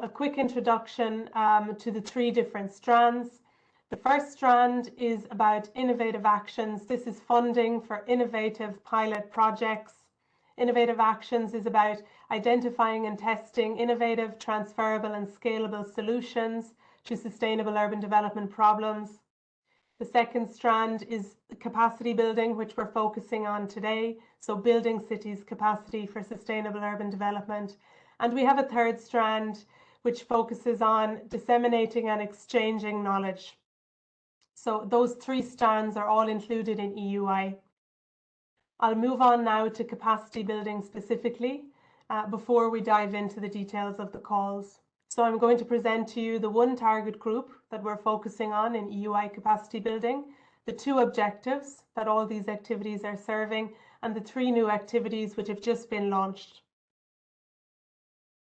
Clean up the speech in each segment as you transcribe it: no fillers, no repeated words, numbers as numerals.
a quick introduction to the three different strands. The first strand is about innovative actions. This is funding for innovative pilot projects. Innovative actions is about identifying and testing innovative, transferable and scalable solutions to sustainable urban development problems. The second strand is capacity building, which we're focusing on today. So building cities' capacity for sustainable urban development. And we have a third strand, which focuses on disseminating and exchanging knowledge. So those three strands are all included in EUI. I'll move on now to capacity building specifically before we dive into the details of the calls. So I'm going to present to you the one target group that we're focusing on in EUI capacity building, the two objectives that all these activities are serving, and the three new activities which have just been launched.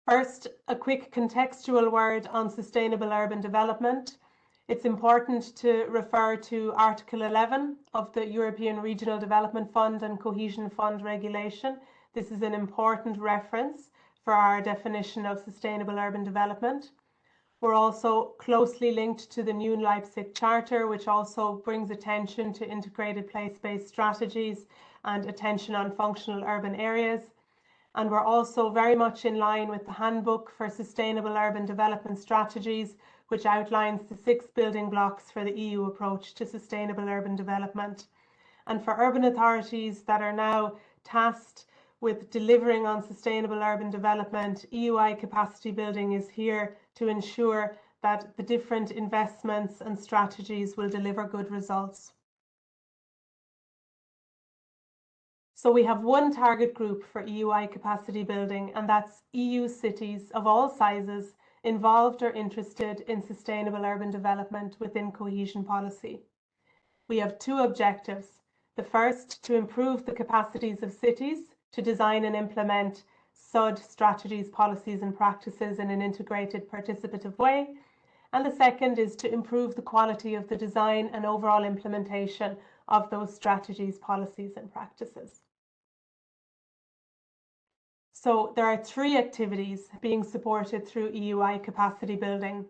First, a quick contextual word on sustainable urban development. It's important to refer to Article 11 of the European Regional Development Fund and Cohesion Fund Regulation. This is an important reference for our definition of sustainable urban development. We're also closely linked to the new Leipzig Charter, which also brings attention to integrated place-based strategies and attention on functional urban areas. And we're also very much in line with the Handbook for Sustainable Urban Development Strategies, which outlines the 6 building blocks for the EU approach to sustainable urban development. And for urban authorities that are now tasked with delivering on sustainable urban development, EUI capacity building is here to ensure that the different investments and strategies will deliver good results. So we have one target group for EUI capacity building, and that's EU cities of all sizes involved or interested in sustainable urban development within cohesion policy. We have two objectives. The first, to improve the capacities of cities to design and implement SUD strategies, policies and practices in an integrated participative way. And the second is to improve the quality of the design and overall implementation of those strategies, policies and practices. So there are three activities being supported through EUI capacity building.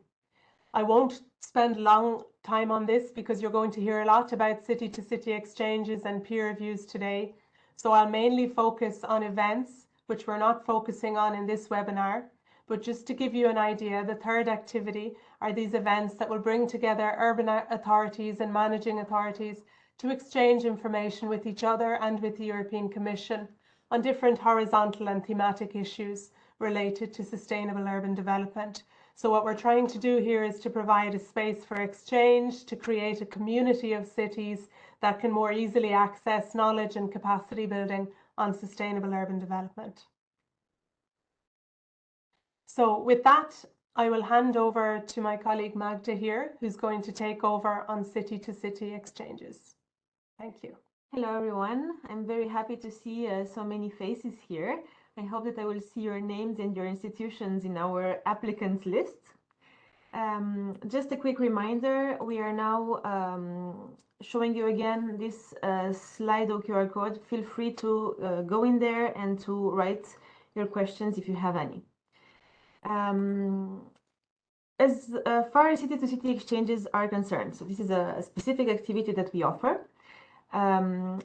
I won't spend long time on this because you're going to hear a lot about city-to-city exchanges and peer reviews today. So I'll mainly focus on events, which we're not focusing on in this webinar. But just to give you an idea, the third activity are these events that will bring together urban authorities and managing authorities to exchange information with each other and with the European Commission on different horizontal and thematic issues related to sustainable urban development. So what we're trying to do here is to provide a space for exchange, to create a community of cities that can more easily access knowledge and capacity building on sustainable urban development. So with that, I will hand over to my colleague Magda here, who's going to take over on city-to-city exchanges. Thank you. Hello everyone, I'm very happy to see so many faces here. I hope that I will see your names and your institutions in our applicants list. Just a quick reminder, we are now showing you again this Slido QR code. Feel free to go in there and to write your questions if you have any. As far as city-to-city exchanges are concerned, so this is a specific activity that we offer.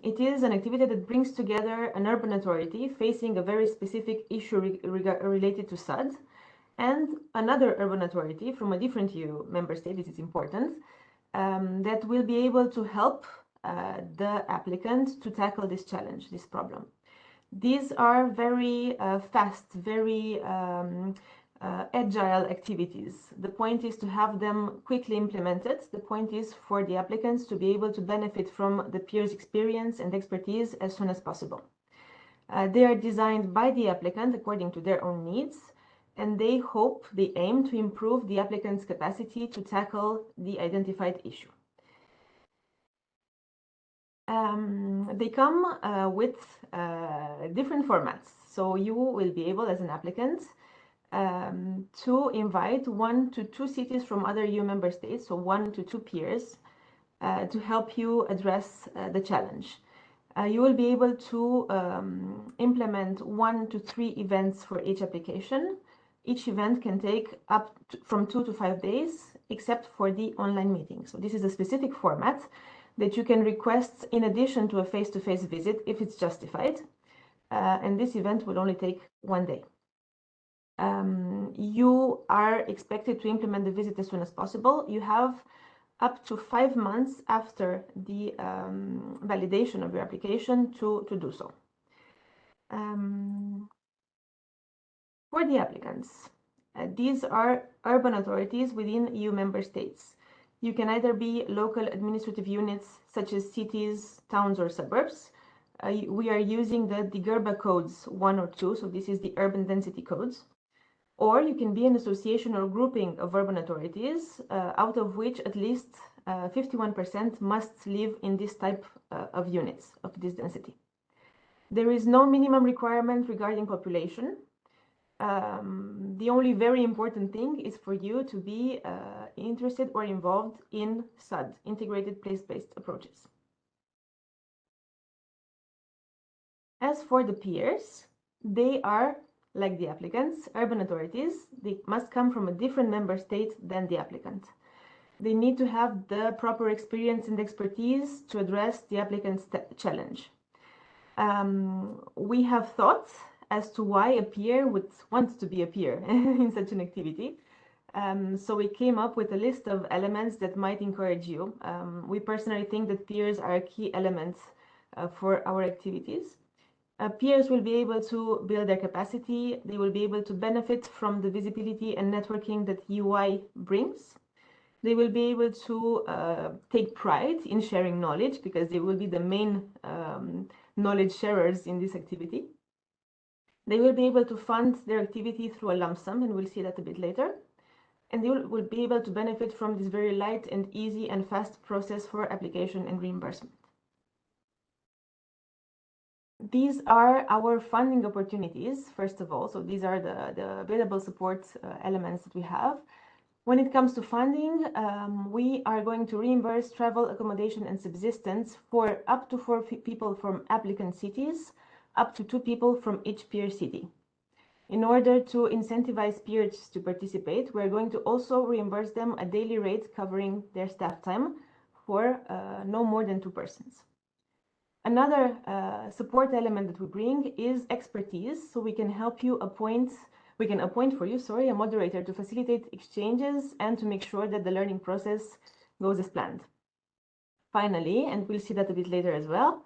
It is an activity that brings together an urban authority facing a very specific issue related to SUD and another urban authority from a different EU member state, this is important, that will be able to help the applicant to tackle this challenge, this problem. These are very fast, very agile activities. The point is to have them quickly implemented. The point is for the applicants to be able to benefit from the peers' experience and expertise as soon as possible. They are designed by the applicant according to their own needs, and they aim to improve the applicant's capacity to tackle the identified issue. They come with different formats. So you will be able, as an applicant, to invite 1 to 2 cities from other EU member states, so 1 to 2 peers, to help you address the challenge. You will be able to implement 1 to 3 events for each application each event can take from 2 to 5 days, except for the online meeting. So this is a specific format that you can request in addition to a face-to-face visit if it's justified. And this event will only take 1 day. You are expected to implement the visit as soon as possible. You have up to 5 months after the validation of your application to do so. For the applicants, these are urban authorities within EU member states. You can either be local administrative units such as cities, towns, or suburbs. We are using the DGURBA codes 1 or 2, so this is the urban density codes. Or you can be an association or grouping of urban authorities, out of which at least 51% must live in this type of units of this density. There is no minimum requirement regarding population. The only very important thing is for you to be interested or involved in SAD, integrated place-based approaches. As for the peers, they are, like the applicants, urban authorities. They must come from a different member state than the applicant. They need to have the proper experience and expertise to address the applicant's challenge. We have thought as to why a peer would want to be a peer in such an activity. So we came up with a list of elements that might encourage you. We personally think that peers are a key element for our activities. Peers will be able to build their capacity. They will be able to benefit from the visibility and networking that EUI brings. They will be able to take pride in sharing knowledge because they will be the main knowledge sharers in this activity. They will be able to fund their activity through a lump sum, and we'll see that a bit later. And they will be able to benefit from this very light and easy and fast process for application and reimbursement. These are our funding opportunities, first of all. So these are the available support elements that we have. When it comes to funding, we are going to reimburse travel, accommodation, and subsistence for up to 4 people from applicant cities, up to 2 people from each peer city. In order to incentivize peers to participate, we're going to also reimburse them a daily rate covering their staff time for no more than 2 persons. Another support element that we bring is expertise, so we can help you appoint for you, a moderator to facilitate exchanges and to make sure that the learning process goes as planned. Finally, and we'll see that a bit later as well,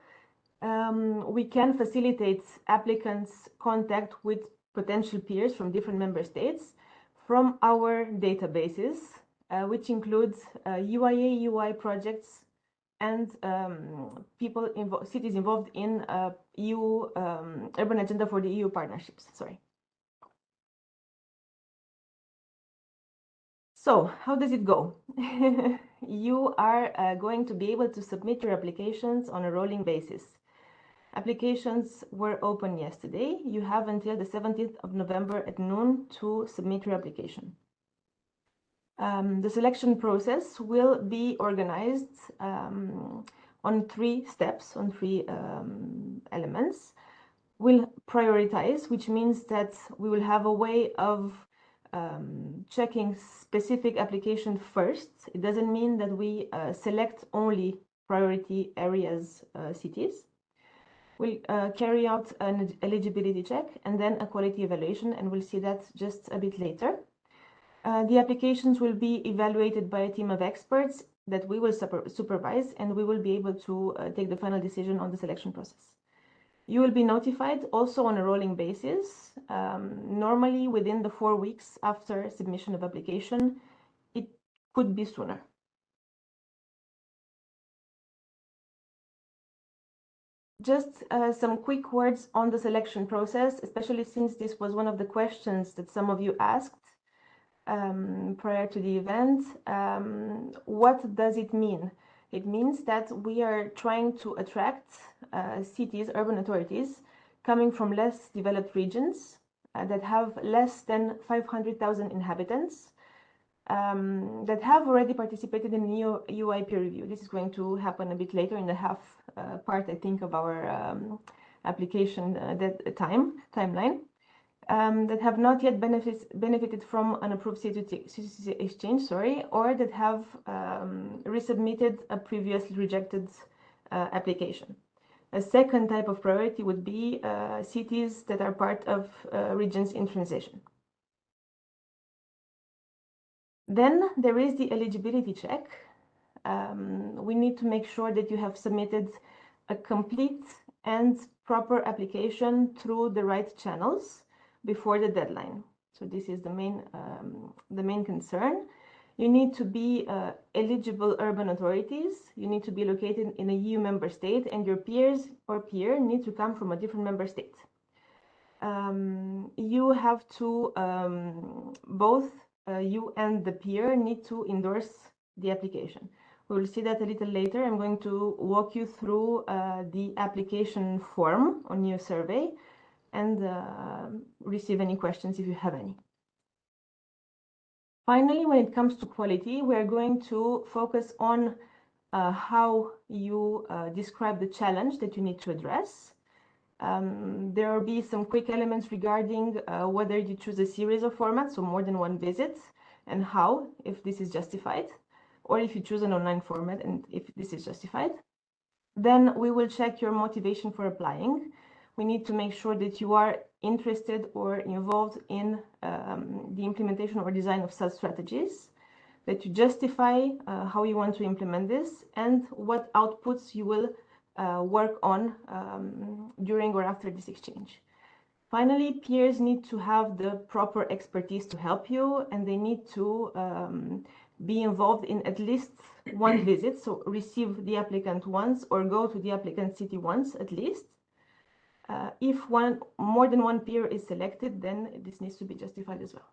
we can facilitate applicants' contact with potential peers from different member states from our databases, which includes UIA, EUI projects, and cities involved in EU Urban Agenda for the EU partnerships. So how does it go? You are going to be able to submit your applications on a rolling basis. Applications were open yesterday. You have until the 17th of November at noon to submit your application. The selection process will be organized on 3 steps, on 3 elements. We'll prioritize, which means that we will have a way of checking specific application first. It doesn't mean that we select only priority areas, cities. We'll carry out an eligibility check and then a quality evaluation, and we'll see that just a bit later. The applications will be evaluated by a team of experts that we will supervise, and we will be able to take the final decision on the selection process. You will be notified also on a rolling basis, normally within the 4 weeks after submission of application. It could be sooner. Just some quick words on the selection process, especially since this was one of the questions that some of you asked prior to the event. What does it mean? It means that we are trying to attract cities, urban authorities, coming from less developed regions that have less than 500,000 inhabitants, that have already participated in EUI peer review. This is going to happen a bit later in the half part, I think, of our application timeline. that have not yet benefited from an approved city exchange, or that have resubmitted a previously rejected application. A second type of priority would be cities that are part of regions in transition. Then there is the eligibility check. We need to make sure that you have submitted a complete and proper application through the right channels before the deadline. So this is the main concern. You need to be eligible urban authorities. You need to be located in a EU member state, and your peers or peer need to come from a different member state. You have to both you and the peer need to endorse the application. We will see that a little later. I'm going to walk you through the application form on your survey and receive any questions if you have any. Finally, when it comes to quality, we are going to focus on how you describe the challenge that you need to address. There will be some quick elements regarding whether you choose a series of formats, so more than one visit, and how, if this is justified, or if you choose an online format and if this is justified. Then we will check your motivation for applying. We need to make sure that you are interested or involved in the implementation or design of such strategies, that you justify how you want to implement this, and what outputs you will work on during or after this exchange. Finally, peers need to have the proper expertise to help you, and they need to be involved in at least one visit, so receive the applicant once or go to the applicant city once at least. If more than one peer is selected, then this needs to be justified as well.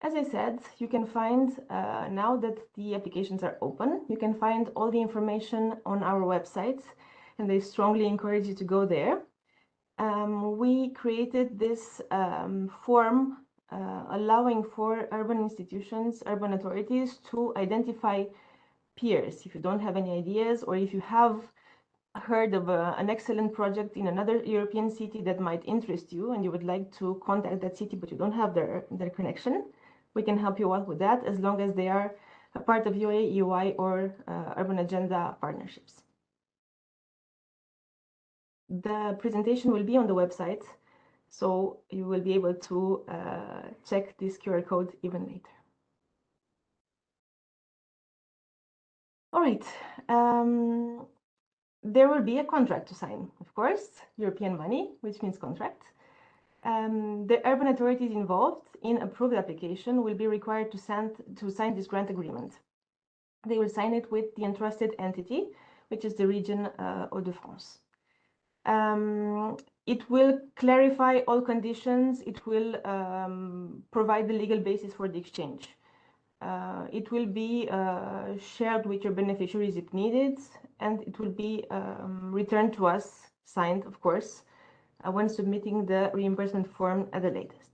As I said, you can find, now that the applications are open, you can find all the information on our website, and I strongly encourage you to go there. We created this form allowing for urban institutions, urban authorities to identify peers. If you don't have any ideas, or if you have heard of an excellent project in another European city that might interest you and you would like to contact that city but you don't have their connection, we can help you out with that, as long as they are a part of EUI, EUI, or Urban Agenda partnerships. The presentation will be on the website, so you will be able to check this QR code even later. All right. There will be a contract to sign, of course, European money, which means contract. The urban authorities involved in approved application will be required to sign this grant agreement. They will sign it with the entrusted entity, which is the region Hauts-de-France. It will clarify all conditions. It will provide the legal basis for the exchange. It will be shared with your beneficiaries if needed, and it will be returned to us, signed, of course, when submitting the reimbursement form at the latest.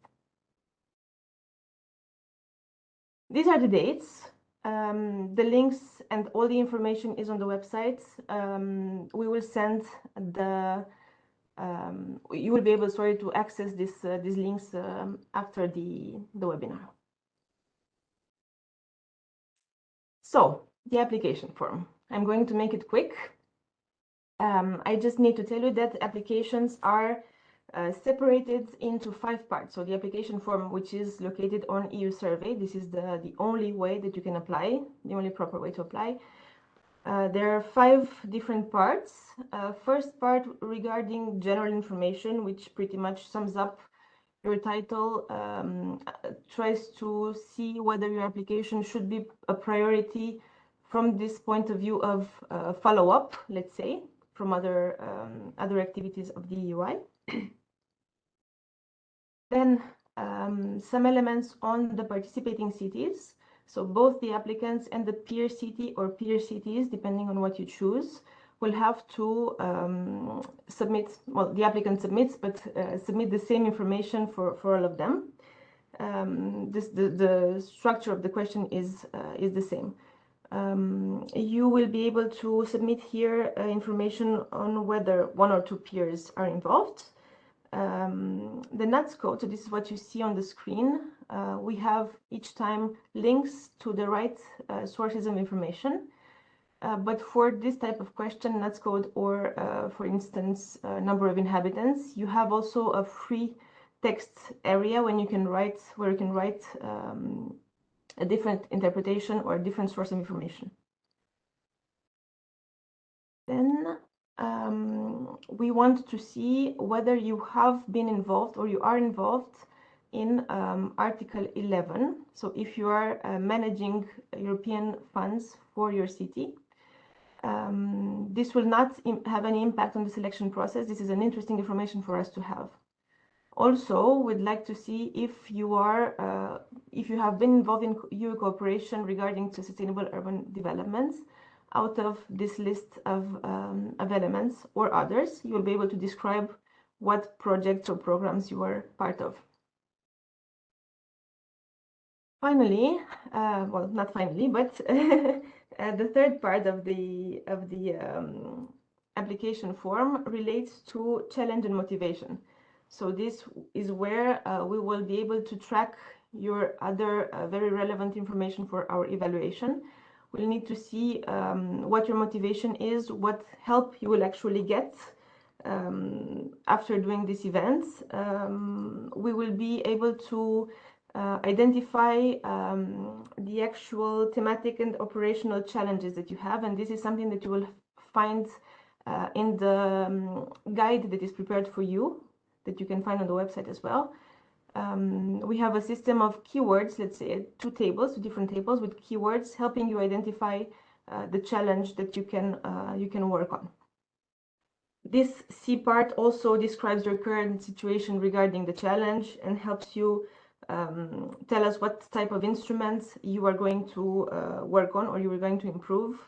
These are the dates. The links and all the information is on the website. We will send the you will be able, to access these links after the webinar. So the application form, I'm going to make it quick. I just need to tell you that applications are separated into 5 parts. So the application form, which is located on EU survey, this is the only way that you can apply, the only proper way to apply. There are 5 different parts. First part regarding general information, which pretty much sums up your title, tries to see whether your application should be a priority from this point of view of follow-up, let's say, from other activities of the EUI. Then some elements on the participating cities. So both the applicants and the peer city or peer cities, depending on what you choose, will have to submit, well, the applicant submits, but submit the same information for all of them. The structure of the question is the same. You will be able to submit here information on whether 1 or 2 peers are involved. The NUTS code, so this is what you see on the screen. We have each time links to the right sources of information. But for this type of question, NUTS code, or for instance, number of inhabitants, you have also a free text area where you can write a different interpretation or a different source of information. Then we want to see whether you have been involved or you are involved in Article 11. So if you are managing European funds for your city, this will not have any impact on the selection process. This is an interesting information for us to have. Also, we'd like to see if you have been involved in EU cooperation regarding to sustainable urban developments. Out of this list of elements or others, you will be able to describe what projects or programs you were part of. Finally, well, not finally, but the third part of the application form relates to challenge and motivation. So this is where we will be able to track your other very relevant information for our evaluation. We'll need to see what your motivation is, what help you will actually get after doing this event. We will be able to identify the actual thematic and operational challenges that you have, and this is something that you will find in the guide that is prepared for you, that you can find on the website as well. We have a system of keywords, let's say two different tables with keywords helping you identify the challenge that you can work on. This C part also describes your current situation regarding the challenge and helps you tell us what type of instruments you are going to work on or you are going to improve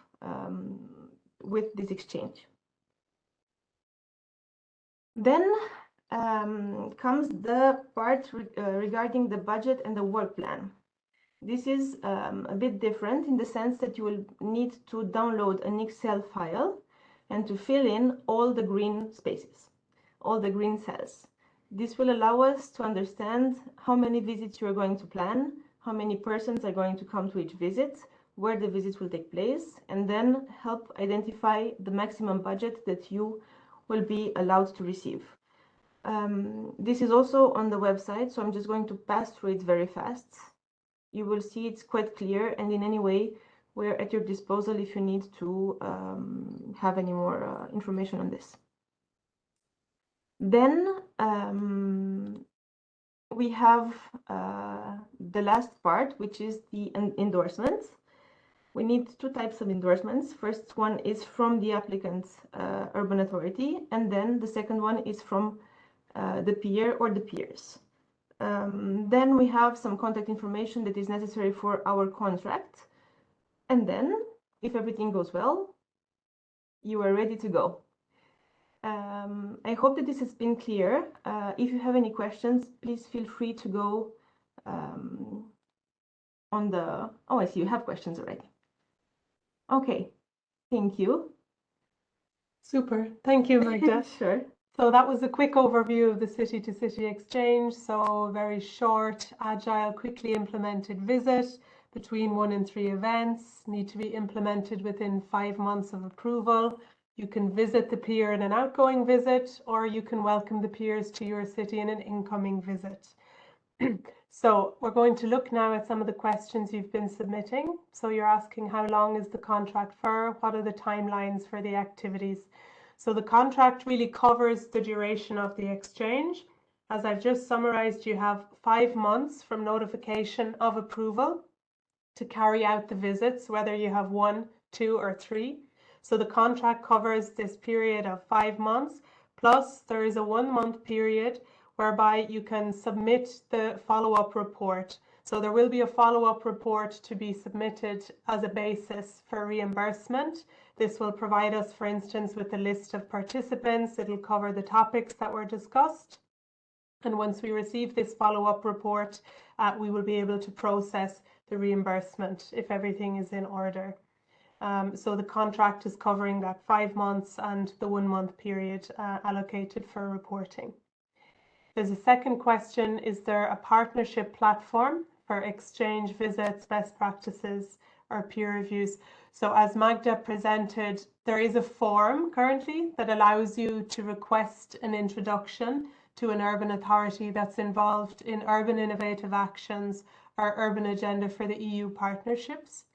with this exchange. Then comes the part regarding the budget and the work plan. This is a bit different in the sense that you will need to download an Excel file and to fill in all the green spaces, all the green cells. This will allow us to understand how many visits you are going to plan, how many persons are going to come to each visit, where the visits will take place, and then help identify the maximum budget that you will be allowed to receive. This is also on the website, so I'm just going to pass through it very fast. You will see it's quite clear, and in any way, we're at your disposal if you need to have any more information on this. Then we have the last part, which is the endorsements. We need two types of endorsements. First one is from the applicant's urban authority, and then the second one is from the peer or the peers. Then we have some contact information that is necessary for our contract. And then, if everything goes well, you are ready to go. I hope that this has been clear. If you have any questions, please feel free to go on the... Oh, I see you have questions already. Okay, thank you. Super, thank you, Magda. Sure. So that was a quick overview of the city-to-city exchange. So very short, agile, quickly implemented visit between 1 and 3 events, need to be implemented within 5 months of approval. You can visit the peer in an outgoing visit, or you can welcome the peers to your city in an incoming visit. So we're going to look now at some of the questions you've been submitting. So you're asking, how long is the contract for? What are the timelines for the activities? So the contract really covers the duration of the exchange. As I've just summarized, you have 5 months from notification of approval to carry out the visits, whether you have 1, 2, or 3. So the contract covers this period of 5 months, plus there is a 1-month period whereby you can submit the follow-up report. So there will be a follow-up report to be submitted as a basis for reimbursement. This will provide us, for instance, with a list of participants. It'll cover the topics that were discussed. And once we receive this follow-up report, we will be able to process the reimbursement if everything is in order. So the contract is covering that 5 months and the 1 month period allocated for reporting. There's a second question, is there a partnership platform for exchange visits, best practices or peer reviews? So as Magda presented, there is a form currently that allows you to request an introduction to an urban authority that's involved in urban innovative actions or urban agenda for the EU partnerships.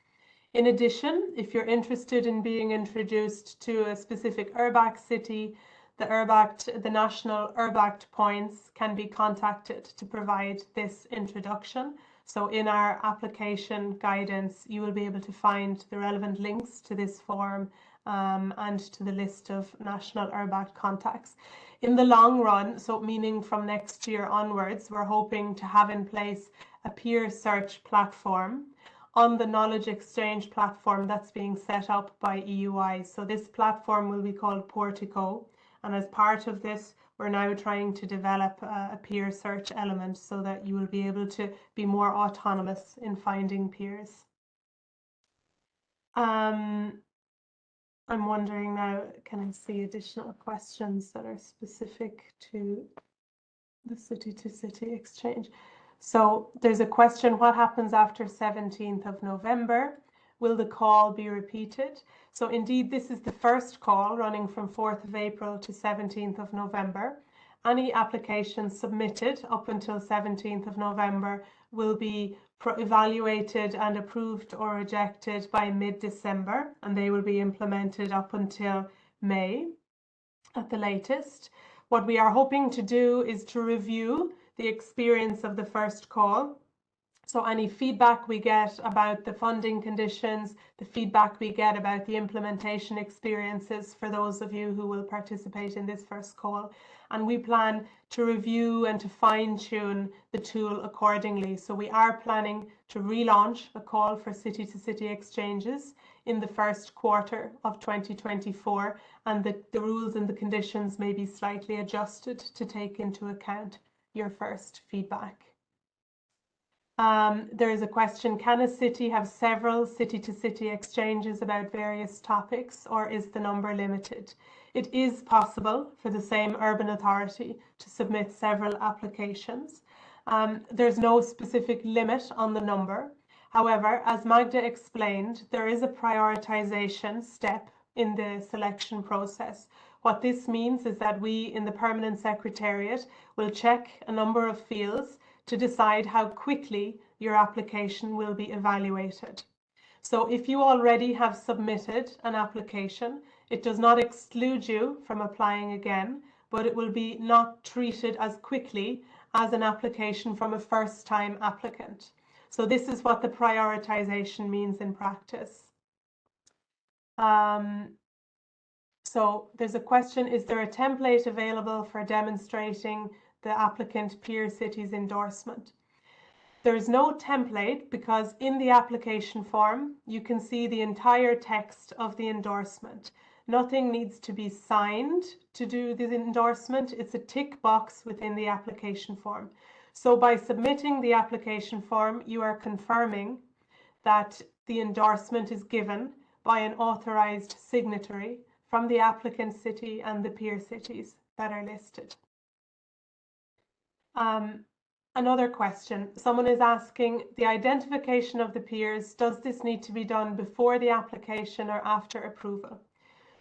In addition, if you're interested in being introduced to a specific URBACT city, the national URBACT points can be contacted to provide this introduction. So in our application guidance, you will be able to find the relevant links to this form and to the list of national URBACT contacts. In the long run, so meaning from next year onwards, we're hoping to have in place a peer search platform on the knowledge exchange platform that's being set up by EUI. So this platform will be called Portico. And as part of this, we're now trying to develop a peer search element so that you will be able to be more autonomous in finding peers. I'm wondering now, can I see additional questions that are specific to the city-to-city exchange? So there's a question, what happens after 17th of November? Will the call be repeated? So indeed, this is the first call running from 4th of April to 17th of November. Any applications submitted up until 17th of November will be evaluated and approved or rejected by mid-December, and they will be implemented up until May at the latest. What we are hoping to do is to review the experience of the first call. So any feedback we get about the funding conditions, the feedback we get about the implementation experiences for those of you who will participate in this first call. And we plan to review and to fine-tune the tool accordingly. So we are planning to relaunch a call for city-to-city exchanges in the first quarter of 2024, and the rules and the conditions may be slightly adjusted to take into account your first feedback. There is a question, can a city have several city-to-city exchanges about various topics, or is the number limited? It is possible for the same urban authority to submit several applications. There's no specific limit on the number. However, as Magda explained, there is a prioritization step in the selection process. What this means is that we in the Permanent Secretariat will check a number of fields to decide how quickly your application will be evaluated. So if you already have submitted an application, it does not exclude you from applying again, but it will be not treated as quickly as an application from a first-time applicant. So this is what the prioritization means in practice. So there's a question, is there a template available for demonstrating the applicant peer cities endorsement? There is no template because in the application form, you can see the entire text of the endorsement. Nothing needs to be signed to do the endorsement. It's a tick box within the application form. So by submitting the application form, you are confirming that the endorsement is given by an authorized signatory from the applicant city and the peer cities that are listed. Another question, someone is asking, the identification of the peers, does this need to be done before the application or after approval?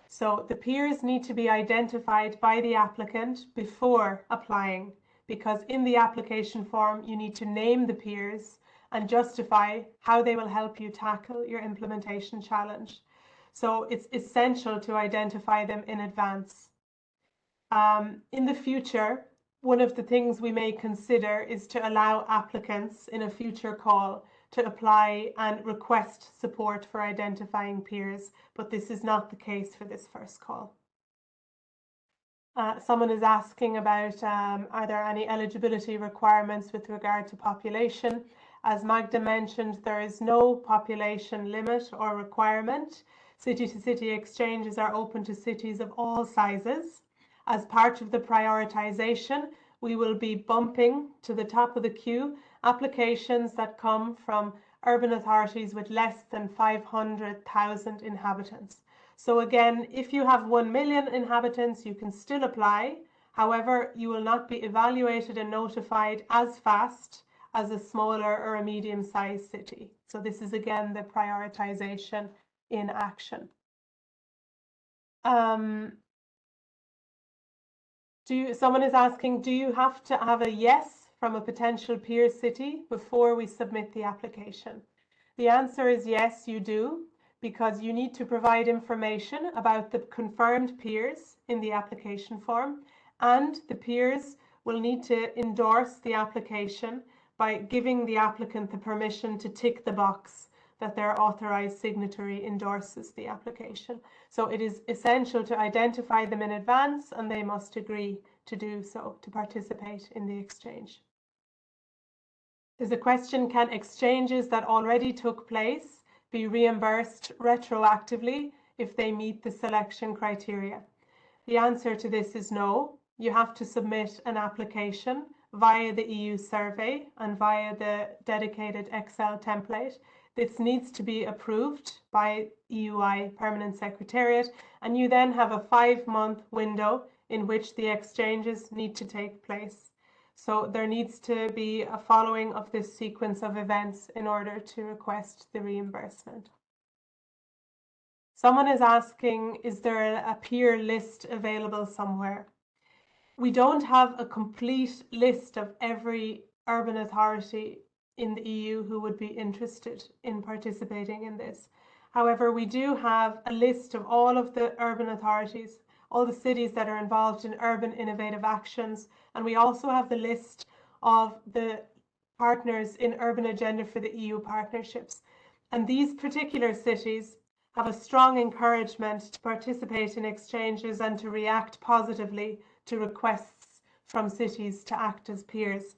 So the peers need to be identified by the applicant before applying, because in the application form you need to name the peers and justify how they will help you tackle your implementation challenge. So it's essential to identify them in advance. In the future, one of the things we may consider is to allow applicants in a future call to apply and request support for identifying peers, but this is not the case for this first call. Someone is asking about, are there any eligibility requirements with regard to population? As Magda mentioned, there is no population limit or requirement. City-to-city exchanges are open to cities of all sizes. As part of the prioritization, we will be bumping to the top of the queue applications that come from urban authorities with less than 500,000 inhabitants. So again, if you have 1 million inhabitants, you can still apply. However, you will not be evaluated and notified as fast as a smaller or a medium-sized city. So this is again the prioritization in action. Someone is asking, do you have to have a yes from a potential peer city before we submit the application? The answer is yes, you do, because you need to provide information about the confirmed peers in the application form, and the peers will need to endorse the application by giving the applicant the permission to tick the box that their authorized signatory endorses the application. So it is essential to identify them in advance, and they must agree to do so to participate in the exchange. There's a question, can exchanges that already took place be reimbursed retroactively if they meet the selection criteria? The answer to this is no. You have to submit an application via the EU survey and via the dedicated Excel template. This needs to be approved by EUI Permanent Secretariat, and you then have a 5-month window in which the exchanges need to take place. So there needs to be a following of this sequence of events in order to request the reimbursement. Someone is asking, is there a peer list available somewhere? We don't have a complete list of every urban authority in the EU who would be interested in participating in this. However, we do have a list of all of the urban authorities, all the cities that are involved in urban innovative actions, and we also have the list of the partners in Urban Agenda for the EU partnerships. And these particular cities have a strong encouragement to participate in exchanges and to react positively to requests from cities to act as peers.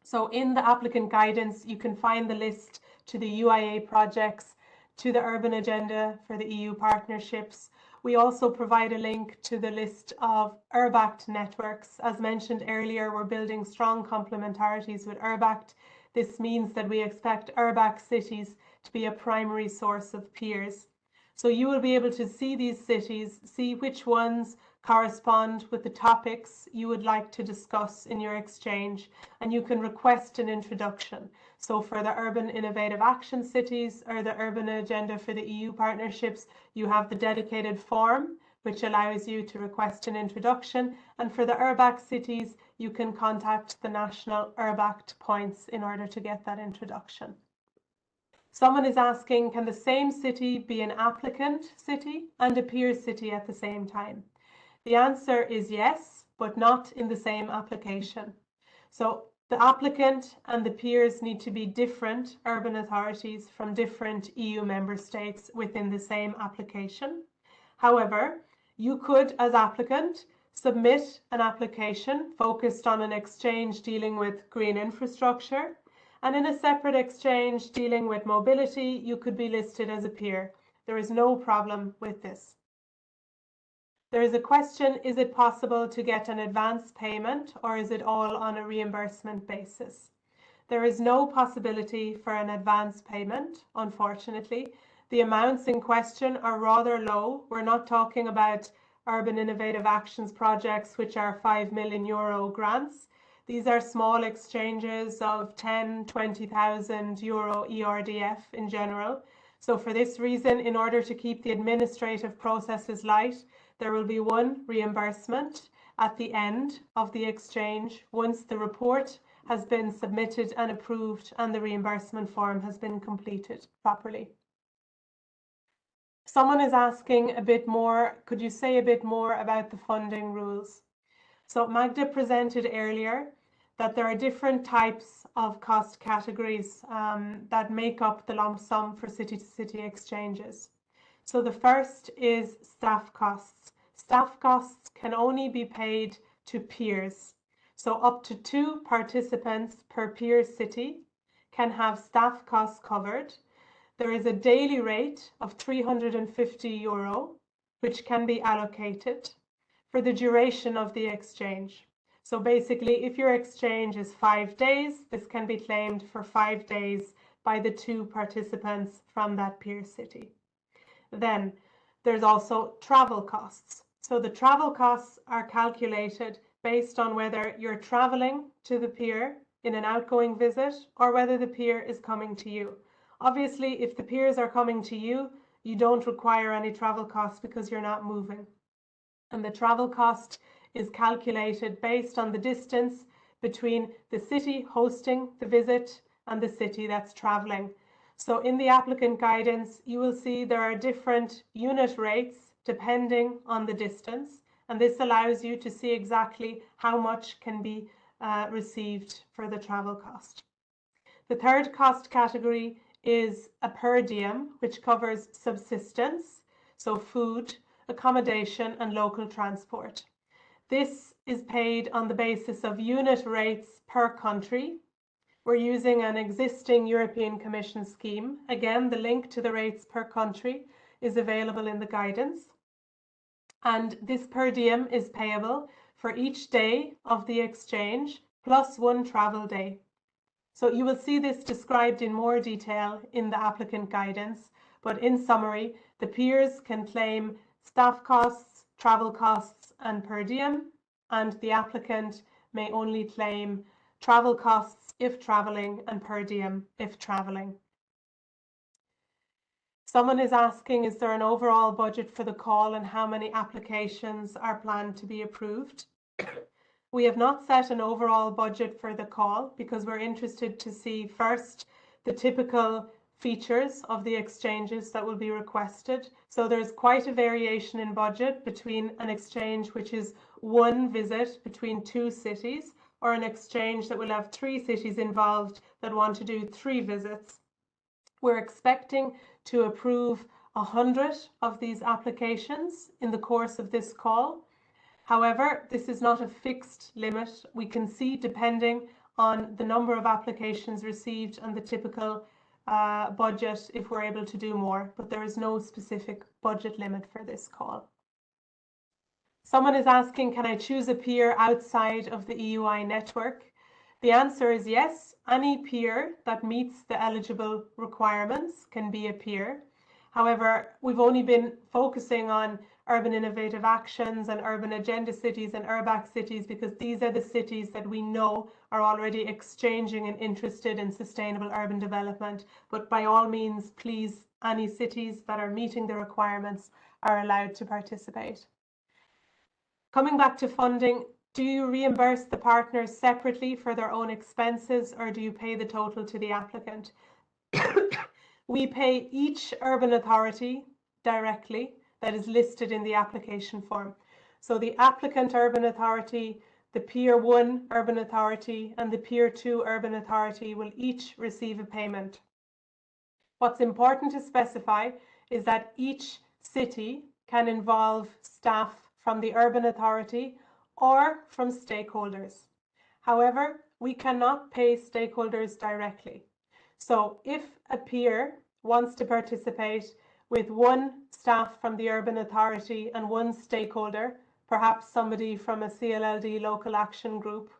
So in the applicant guidance, you can find the list to the UIA projects, to the Urban Agenda for the EU partnerships. We also provide a link to the list of URBACT networks. As mentioned earlier, we're building strong complementarities with URBACT. This means that we expect URBACT cities to be a primary source of peers. So you will be able to see these cities, see which ones correspond with the topics you would like to discuss in your exchange, and you can request an introduction. So for the Urban Innovative Action Cities or the Urban Agenda for the EU partnerships, you have the dedicated form which allows you to request an introduction, and for the URBACT cities you can contact the national URBACT points in order to get that introduction. Someone is asking, can the same city be an applicant city and a peer city at the same time? The answer is yes, but not in the same application. So the applicant and the peers need to be different urban authorities from different EU member states within the same application. However, you could, as applicant, submit an application focused on an exchange dealing with green infrastructure, and in a separate exchange dealing with mobility, you could be listed as a peer. There is no problem with this. There is a question, is it possible to get an advance payment or is it all on a reimbursement basis? There is no possibility for an advance payment, unfortunately. The amounts in question are rather low. We're not talking about urban innovative actions projects which are €5 million grants. These are small exchanges of 10, 20,000 euro ERDF in general. So for this reason, in order to keep the administrative processes light, there will be one reimbursement at the end of the exchange once the report has been submitted and approved and the reimbursement form has been completed properly. Someone is asking a bit more, could you say a bit more about the funding rules? So Magda presented earlier that there are different types of cost categories that make up the lump sum for city-to-city exchanges. So the first is staff costs. Staff costs can only be paid to peers. So up to 2 participants per peer city can have staff costs covered. There is a daily rate of €350, which can be allocated for the duration of the exchange. So basically, if your exchange is 5 days, this can be claimed for 5 days by the two participants from that peer city. Then there's also travel costs. So the travel costs are calculated based on whether you're traveling to the peer in an outgoing visit or whether the peer is coming to you. Obviously, if the peers are coming to you, you don't require any travel costs because you're not moving. And the travel cost is calculated based on the distance between the city hosting the visit and the city that's traveling. So in the applicant guidance, you will see there are different unit rates depending on the distance, and this allows you to see exactly how much can be received for the travel cost. The third cost category is a per diem, which covers subsistence, so food, accommodation and local transport. This is paid on the basis of unit rates per country. We're using an existing European Commission scheme. Again, the link to the rates per country is available in the guidance. And this per diem is payable for each day of the exchange plus one travel day. So you will see this described in more detail in the applicant guidance, but in summary, the peers can claim staff costs, travel costs and per diem, and the applicant may only claim travel costs if traveling and per diem if traveling. Someone is asking, is there an overall budget for the call and how many applications are planned to be approved? We have not set an overall budget for the call because we're interested to see first the typical features of the exchanges that will be requested. So there's quite a variation in budget between an exchange which is one visit between two cities or an exchange that will have 3 cities involved that want to do 3 visits. We're expecting to approve 100 of these applications in the course of this call. However, this is not a fixed limit. We can see, depending on the number of applications received and the typical budget, if we're able to do more, but there is no specific budget limit for this call. Someone is asking, can I choose a peer outside of the EUI network? The answer is yes. Any peer that meets the eligible requirements can be a peer. However, we've only been focusing on urban innovative actions and urban agenda cities and URBAC cities because these are the cities that we know are already exchanging and interested in sustainable urban development. But by all means, please, any cities that are meeting the requirements are allowed to participate. Coming back to funding, do you reimburse the partners separately for their own expenses or do you pay the total to the applicant? We pay each urban authority directly that is listed in the application form. So the applicant urban authority, the Peer 1 urban authority and the Peer 2 urban authority will each receive a payment. What's important to specify is that each city can involve staff from the urban authority or from stakeholders. However, we cannot pay stakeholders directly. So if a peer wants to participate with one staff from the urban authority and one stakeholder, perhaps somebody from a CLLD local action group,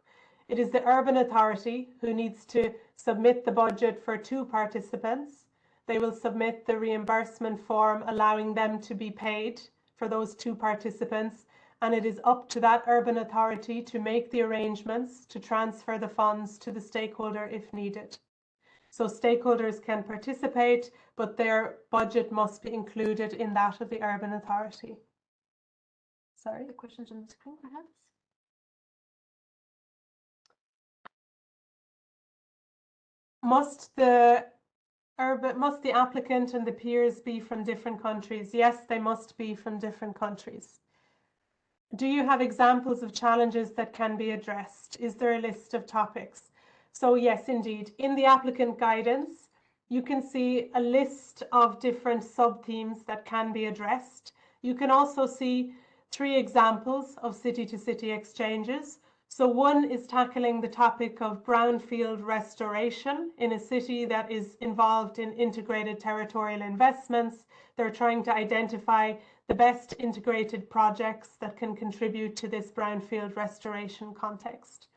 it is the urban authority who needs to submit the budget for 2 participants. They will submit the reimbursement form allowing them to be paid for those 2 participants, and it is up to that urban authority to make the arrangements to transfer the funds to the stakeholder if needed. So stakeholders can participate, but their budget must be included in that of the urban authority. Sorry, The questions on the screen, perhaps? Must the applicant and the peers be from different countries? Yes, they must be from different countries. Do you have examples of challenges that can be addressed? Is there a list of topics? So yes, indeed. In the applicant guidance, you can see a list of different sub-themes that can be addressed. You can also see 3 examples of city-to-city exchanges. So one is tackling the topic of brownfield restoration in a city that is involved in integrated territorial investments. They're trying to identify the best integrated projects that can contribute to this brownfield restoration context.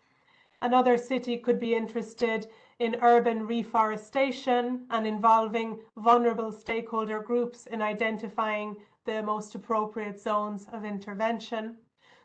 Another city could be interested in urban reforestation and involving vulnerable stakeholder groups in identifying the most appropriate zones of intervention.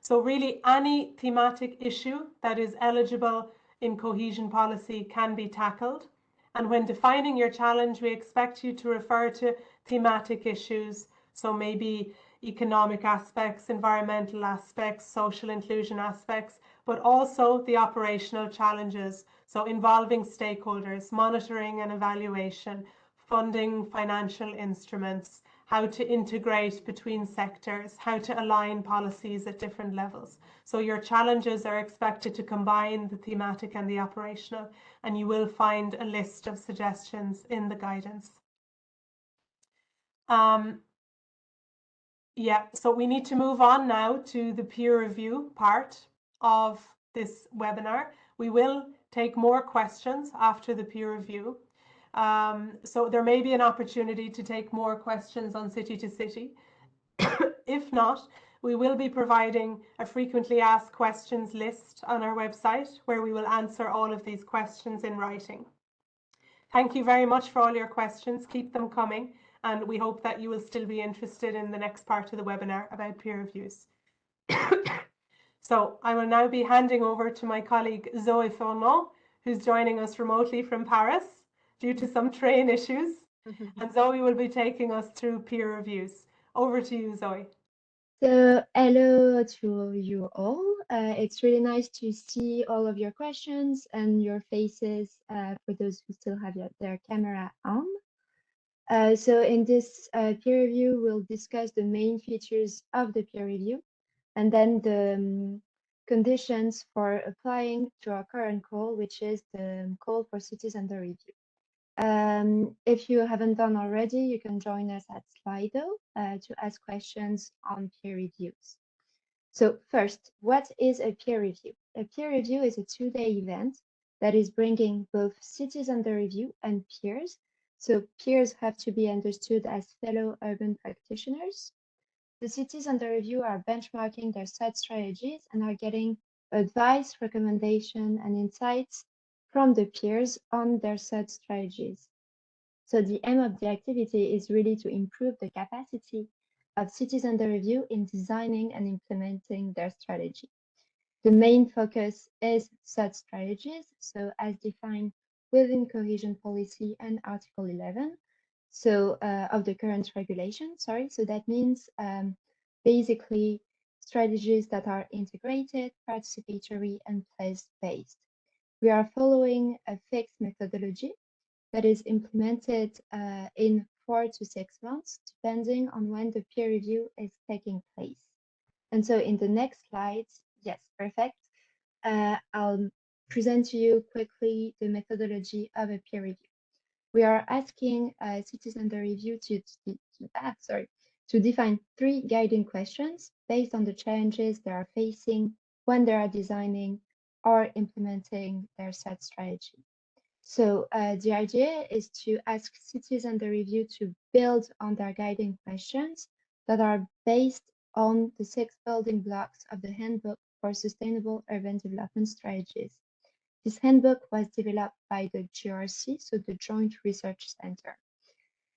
So really any thematic issue that is eligible in cohesion policy can be tackled. And when defining your challenge, we expect you to refer to thematic issues. So maybe economic aspects, environmental aspects, social inclusion aspects, but also the operational challenges. So involving stakeholders, monitoring and evaluation, funding financial instruments, how to integrate between sectors, how to align policies at different levels. So your challenges are expected to combine the thematic and the operational, and you will find a list of suggestions in the guidance. Yeah, so we need to move on now to the peer review part of this webinar. We will take more questions after the peer review. So there may be an opportunity to take more questions on city to city. If not, we will be providing a frequently asked questions list on our website where we will answer all of these questions in writing. Thank you very much for all your questions. Keep them coming, and we hope that you will still be interested in the next part of the webinar about peer reviews. So I will now be handing over to my colleague Zoe Fourneau, who's joining us remotely from Paris due to some train issues. And Zoe will be taking us through peer reviews. Over to you, Zoe. So hello to you all. It's really nice to see all of your questions and your faces for those who still have their camera on. So in this peer review, we'll discuss the main features of the peer review and then the conditions for applying to our current call, which is the call for cities under review. If you haven't done already, you can join us at Slido to ask questions on peer reviews. So first, what is a peer review? A peer review is a two-day event that is bringing both cities under review and peers. So peers have to be understood as fellow urban practitioners. The cities under review are benchmarking their SUD strategies and are getting advice, recommendation, and insights from the peers on their SUD strategies. So the aim of the activity is really to improve the capacity of cities under review in designing and implementing their strategy. The main focus is SUD strategies, so as defined within cohesion policy and Article 11 of the current regulation. So that means basically strategies that are integrated, participatory, and place-based. We are following a fixed methodology that is implemented in 4 to 6 months, depending on when the peer review is taking place. And so in the next slides, yes, perfect. I'll present to you quickly the methodology of a peer review. We are asking cities under review to define 3 guiding questions based on the challenges they are facing when they are designing or implementing their SUD strategy. So the idea is to ask cities under review to build on their guiding questions that are based on the 6 building blocks of the Handbook for Sustainable Urban Development Strategies. This handbook was developed by the GRC, so the Joint Research Center.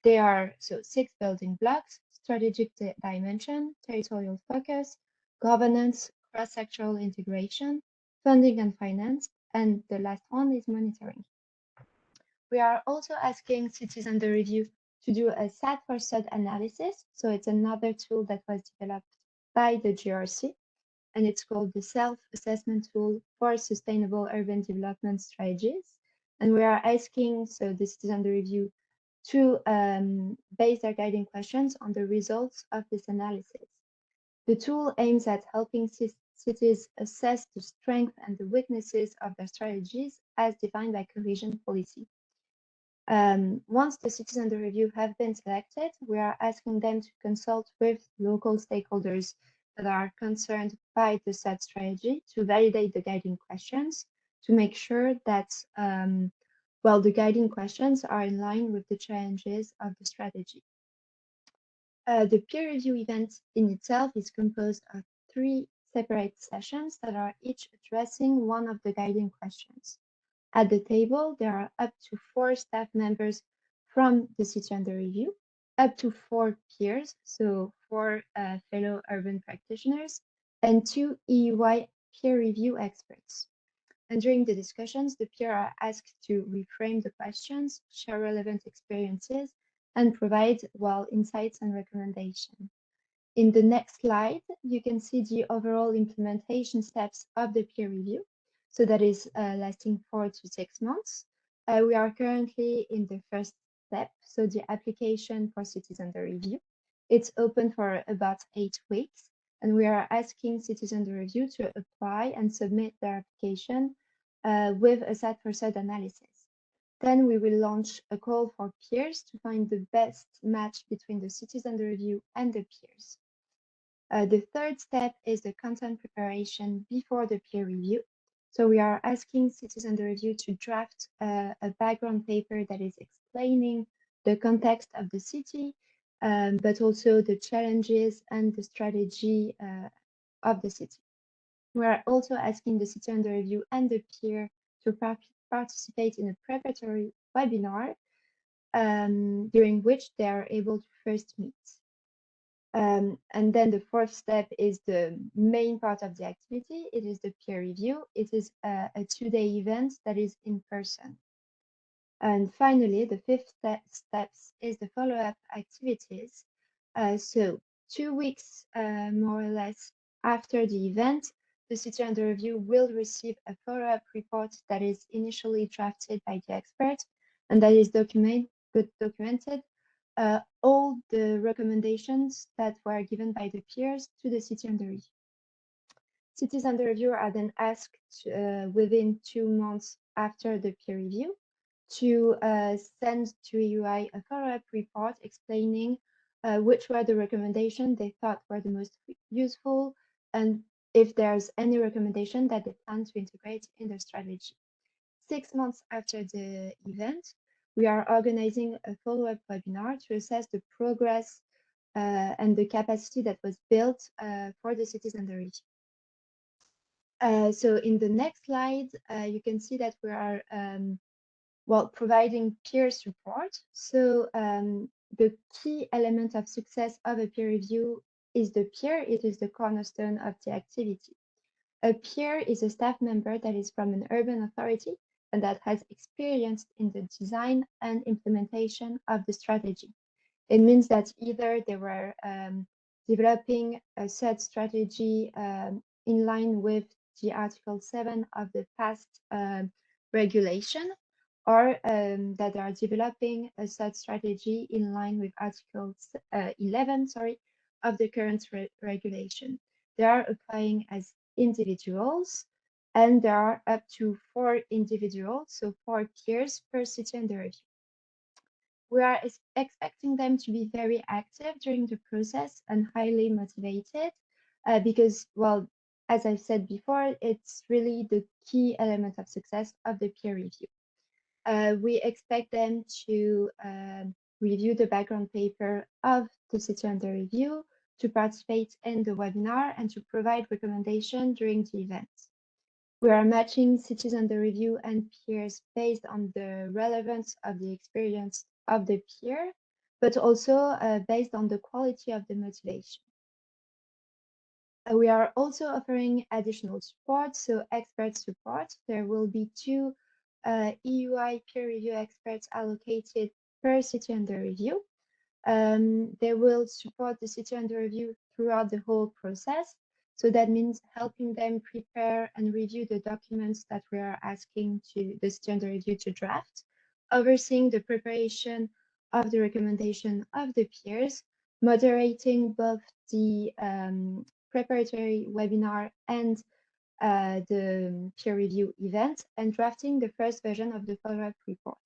They are 6 building blocks: strategic dimension, territorial focus, governance, cross-sectoral integration, funding and finance, and the last one is monitoring. We are also asking cities under review to do a SAT for SUD analysis. So it's another tool that was developed by the GRC, and it's called the Self-Assessment Tool for Sustainable Urban Development Strategies. And we are asking the cities under review to base their guiding questions on the results of this analysis. The tool aims at helping cities assess the strengths and the weaknesses of their strategies as defined by cohesion policy. Once the cities under review have been selected, we are asking them to consult with local stakeholders that are concerned by the SUD strategy to validate the guiding questions, to make sure that the guiding questions are in line with the challenges of the strategy. The peer review event in itself is composed of 3 separate sessions that are each addressing one of the guiding questions. At the table, there are up to 4 staff members from the city under review, up to 4 peers, so 4 fellow urban practitioners, and 2 EUI peer review experts. And during the discussions, the peers are asked to reframe the questions, share relevant experiences, and provide, insights and recommendations. In the next slide, you can see the overall implementation steps of the peer review. So that is lasting 4 to 6 months. We are currently in the first step, so the application for cities under review. It's open for about 8 weeks, and we are asking cities under review to apply and submit their application with a SAT-for-SAT analysis. Then we will launch a call for peers to find the best match between the cities under review and the peers. The third step is the content preparation before the peer review. So we are asking cities under review to draft a background paper that is explaining the context of the city, but also the challenges and the strategy of the city. We are also asking the city under review and the peer to participate in a preparatory webinar during which they are able to first meet. And then the fourth step is the main part of the activity. It is the peer review. It is a 2-day event that is in person. And finally, the fifth steps is the follow-up activities. So 2 weeks, more or less, after the event, the city under review will receive a follow-up report that is initially drafted by the expert and that is documented all the recommendations that were given by the peers to the city under review. Cities under review are then asked within 2 months after the peer review to send to EUI a follow-up report explaining which were the recommendations they thought were the most useful and if there's any recommendation that they plan to integrate in their strategy. 6 months after the event, we are organizing a follow-up webinar to assess the progress and the capacity that was built for the cities under review. So in the next slide, you can see that we are providing peer support. So the key element of success of a peer review is the peer. It is the cornerstone of the activity. A peer is a staff member that is from an urban authority and that has experience in the design and implementation of the strategy. It means that either they were developing a set strategy in line with the Article 7 of the past regulation, or that they are developing a set strategy in line with Article 11 of the current regulation. They are applying as individuals, and there are up to 4 individuals, so 4 peers per city under review. We are expecting them to be very active during the process and highly motivated because, as I said before, it's really the key element of success of the peer review. We expect them to review the background paper of the city under review, to participate in the webinar, and to provide recommendations during the event. We are matching cities under review and peers based on the relevance of the experience of the peer, but also based on the quality of the motivation. We are also offering additional support, so expert support. There will be 2 EUI peer review experts allocated per city under review. They will support the city under review throughout the whole process. So that means helping them prepare and review the documents that we are asking to the city under review to draft, overseeing the preparation of the recommendation of the peers, moderating both the preparatory webinar and the peer review event, and drafting the first version of the follow-up report.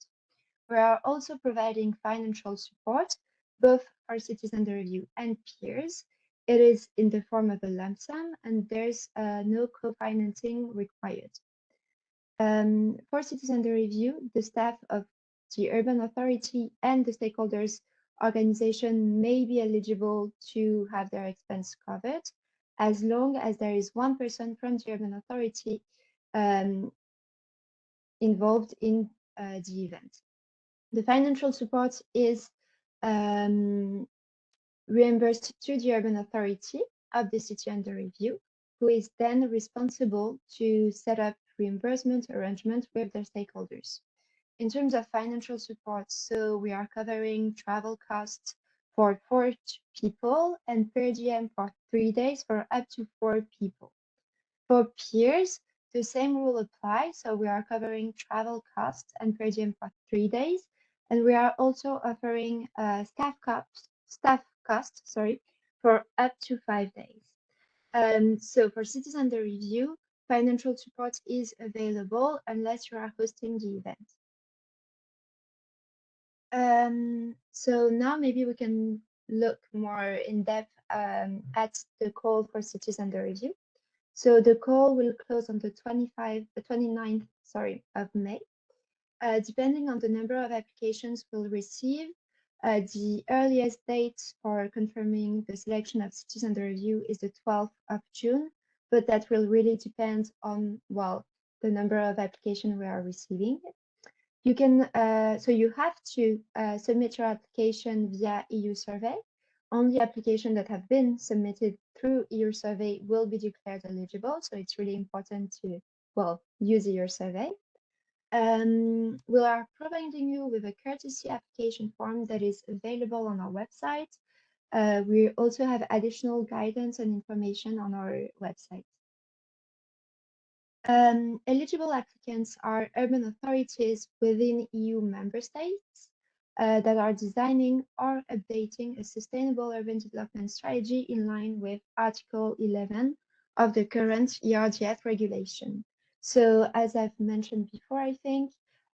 We are also providing financial support, both for cities under review and peers. It is in the form of a lump sum, and there's no co-financing required. For cities under review, the staff of the urban authority and the stakeholders organization may be eligible to have their expense covered. as long as there is one person from the urban authority involved in the event. The financial support is reimbursed to the urban authority of the city under review, who is then responsible to set up reimbursement arrangement with their stakeholders. In terms of financial support, so we are covering travel costs for 4 people and per diem for 3 days for up to 4 people. For peers, the same rule applies, so we are covering travel costs and per diem for 3 days, and we are also offering staff costs, for up to 5 days. So for cities under review, financial support is available unless you are hosting the event. So now maybe we can look more in depth at the call for cities under review. So the call will close on the 29th, of May. Depending on the number of applications we'll receive, the earliest date for confirming the selection of cities under review is the 12th of June, but that will really depend on, well, the number of applications we are receiving. You can, so you have to submit your application via EU survey. Only applications that have been submitted through EU survey will be declared eligible. So it's really important to, well, use EU survey. We are providing you with a courtesy application form that is available on our website. We also have additional guidance and information on our website. Eligible applicants are urban authorities within EU member states that are designing or updating a sustainable urban development strategy in line with Article 11 of the current ERDF regulation. So as I've mentioned before, I think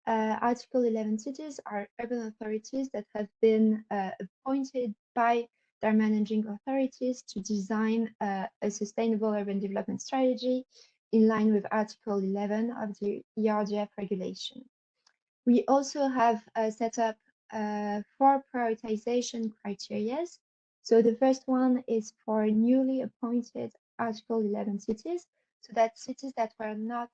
Article 11 cities are urban authorities that have been appointed by their managing authorities to design a sustainable urban development strategy in line with Article 11 of the ERDF regulation. We also have set up 4 prioritization criteria. So the first one is for newly appointed Article 11 cities. So that's cities that were not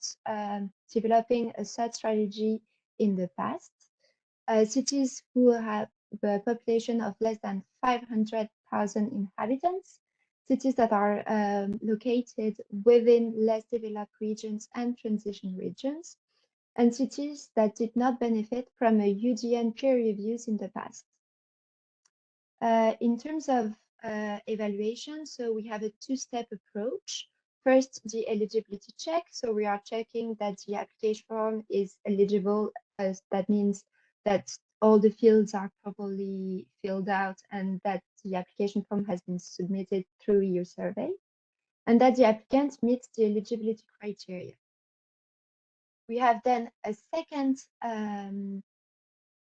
developing a such strategy in the past. Cities who have a population of less than 500,000 inhabitants, cities that are located within less developed regions and transition regions, and cities that did not benefit from a UDN peer reviews in the past. In terms of evaluation, so we have a 2-step approach. First, the eligibility check. So we are checking that the application form is eligible, as that means that all the fields are properly filled out and that the application form has been submitted through your survey, and that the applicant meets the eligibility criteria. We have then a second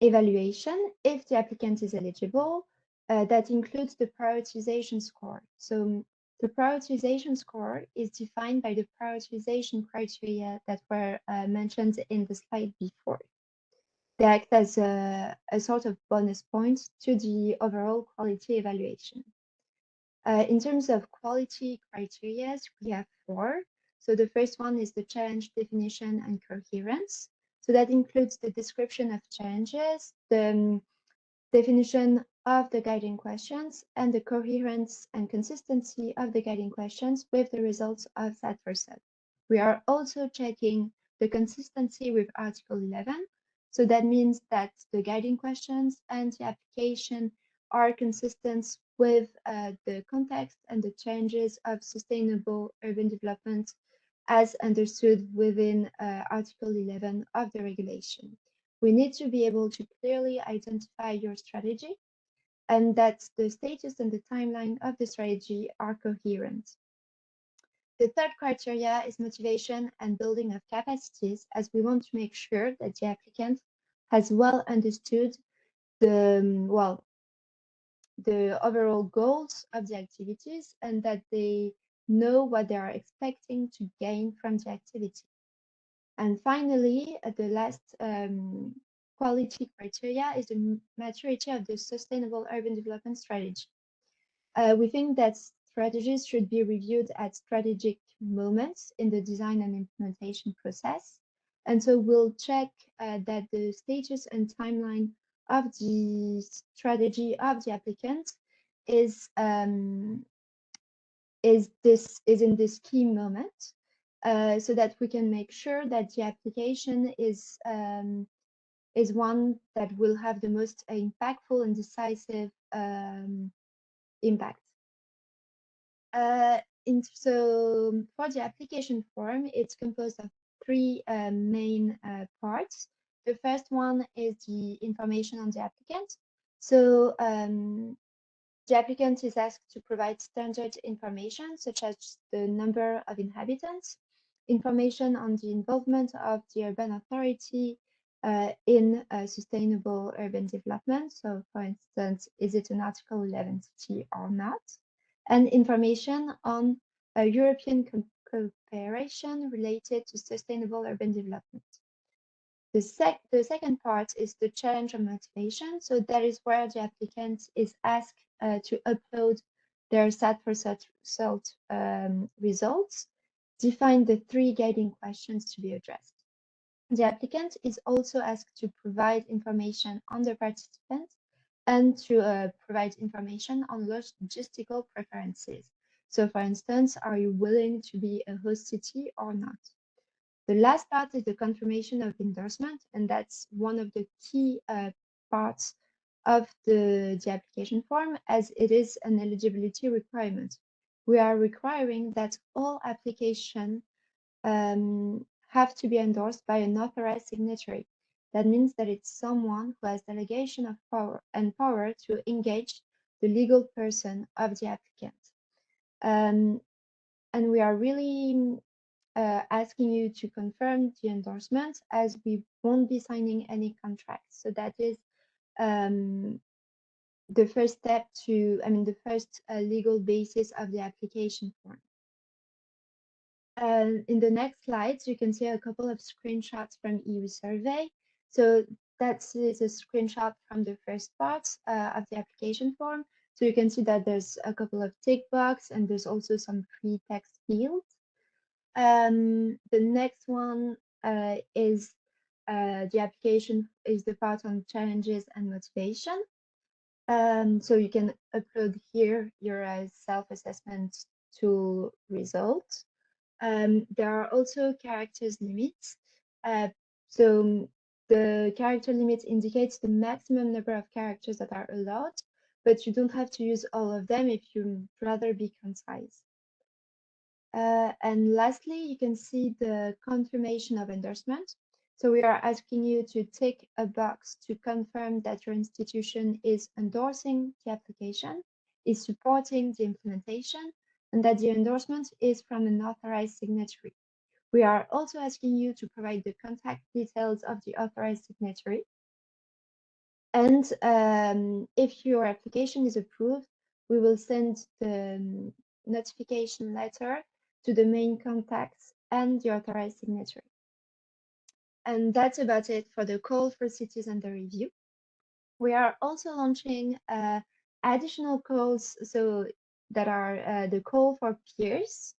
evaluation if the applicant is eligible. That includes the prioritization score. So the prioritization score is defined by the prioritization criteria that were mentioned in the slide before. They act as a sort of bonus point to the overall quality evaluation. In terms of quality criteria, we have 4. So the first one is the challenge definition and coherence. So that includes the description of challenges, the definition of the guiding questions, and the coherence and consistency of the guiding questions with the results of that first set. We are also checking the consistency with Article 11. So that means that the guiding questions and the application are consistent with the context and the changes of sustainable urban development as understood within Article 11 of the regulation. We need to be able to clearly identify your strategy and that the status and the timeline of the strategy are coherent. The third criteria is motivation and building of capacities, as we want to make sure that the applicant has well understood the overall goals of the activities and that they know what they are expecting to gain from the activity. And finally, the last quality criteria is the maturity of the sustainable urban development strategy. We think that strategies should be reviewed at strategic moments in the design and implementation process. And so we'll check that the status and timeline of the strategy of the applicant is in this key moment, so that we can make sure that the application is one that will have the most impactful and decisive impact. So for the application form, it's composed of three main parts. The first one is the information on the applicant. So the applicant is asked to provide standard information, such as the number of inhabitants, information on the involvement of the urban authority in sustainable urban development. So, for instance, is it an Article 11 city or not? And information on European cooperation related to sustainable urban development. The second part is the challenge of motivation. So that is where the applicant is asked to upload their SAT4SALT results, define the three guiding questions to be addressed. The applicant is also asked to provide information on the participants and to provide information on logistical preferences. So for instance, are you willing to be a host city or not? The last part is the confirmation of endorsement, and that's one of the key parts of the application form, as it is an eligibility requirement. We are requiring that all applications have to be endorsed by an authorized signatory. That means that it's someone who has delegation of power to engage the legal person of the applicant. And we are really asking you to confirm the endorsement, as we won't be signing any contracts. So that is the first step to, the first legal basis of the application form. In the next slides, you can see a couple of screenshots from EU survey. So that is a screenshot from the first part of the application form. So you can see that there's a couple of tick box and there's also some free text fields. The next one is the application is the part on challenges and motivation. So you can upload here your self-assessment tool results. There are also characters limits. So the character limit indicates the maximum number of characters that are allowed, but you don't have to use all of them if you'd rather be concise. And lastly, you can see the confirmation of endorsement. So we are asking you to tick a box to confirm that your institution is endorsing the application, is supporting the implementation, and that the endorsement is from an authorized signatory. We are also asking you to provide the contact details of the authorized signatory. And if your application is approved, we will send the notification letter to the main contacts and the authorized signatory. And that's about it for the call for cities under review. We are also launching additional calls, so that are the call for peers.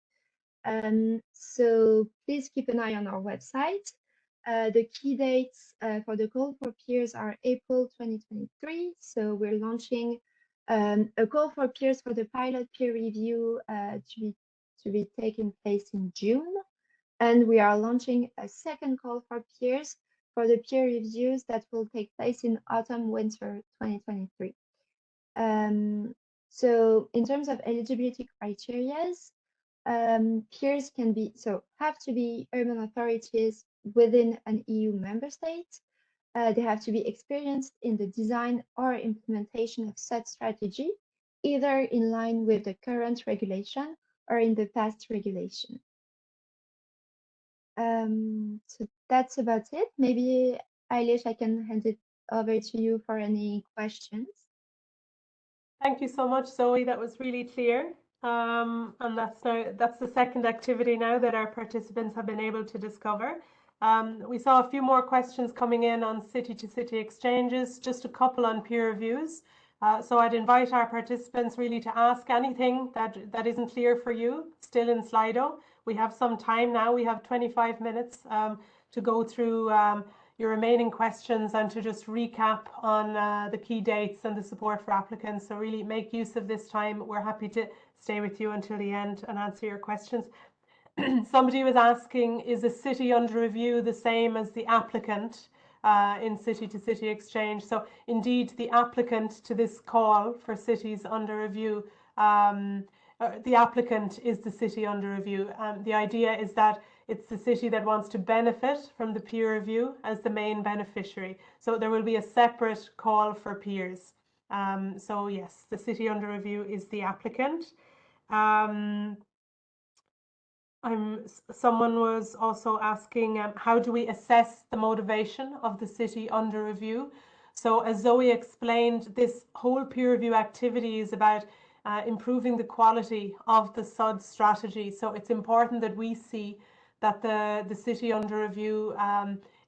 So please keep an eye on our website. The key dates for the call for peers are April 2023. So we're launching a call for peers for the pilot peer review to be taking place in June. And we are launching a second call for peers for the peer reviews that will take place in autumn-winter 2023. So in terms of eligibility criteria, peers have to be urban authorities within an EU member state. They have to be experienced in the design or implementation of such strategy, either in line with the current regulation or in the past regulation. So that's about it. Maybe, Eilish, I can hand it over to you for any questions. Thank you so much, Zoe. That was really clear. And that's the second activity now that our participants have been able to discover. We saw a few more questions coming in on city-to-city exchanges, just a couple on peer reviews. So I'd invite our participants really to ask anything that isn't clear for you, still in Slido. We have some time now. We have 25 minutes to go through your remaining questions and to just recap on the key dates and the support for applicants. So really make use of this time. We're happy to stay with you until the end and answer your questions. Somebody was asking, is a city under review the same as the applicant in city-to-city exchange? So indeed, the applicant to this call for cities under review, the applicant is the city under review. The idea is that it's the city that wants to benefit from the peer review as the main beneficiary. So there will be a separate call for peers. So yes, the city under review is the applicant. Someone was also asking, how do we assess the motivation of the city under review? So as Zoe explained, this whole peer review activity is about improving the quality of the SUD strategy. So it's important that we see that the city under review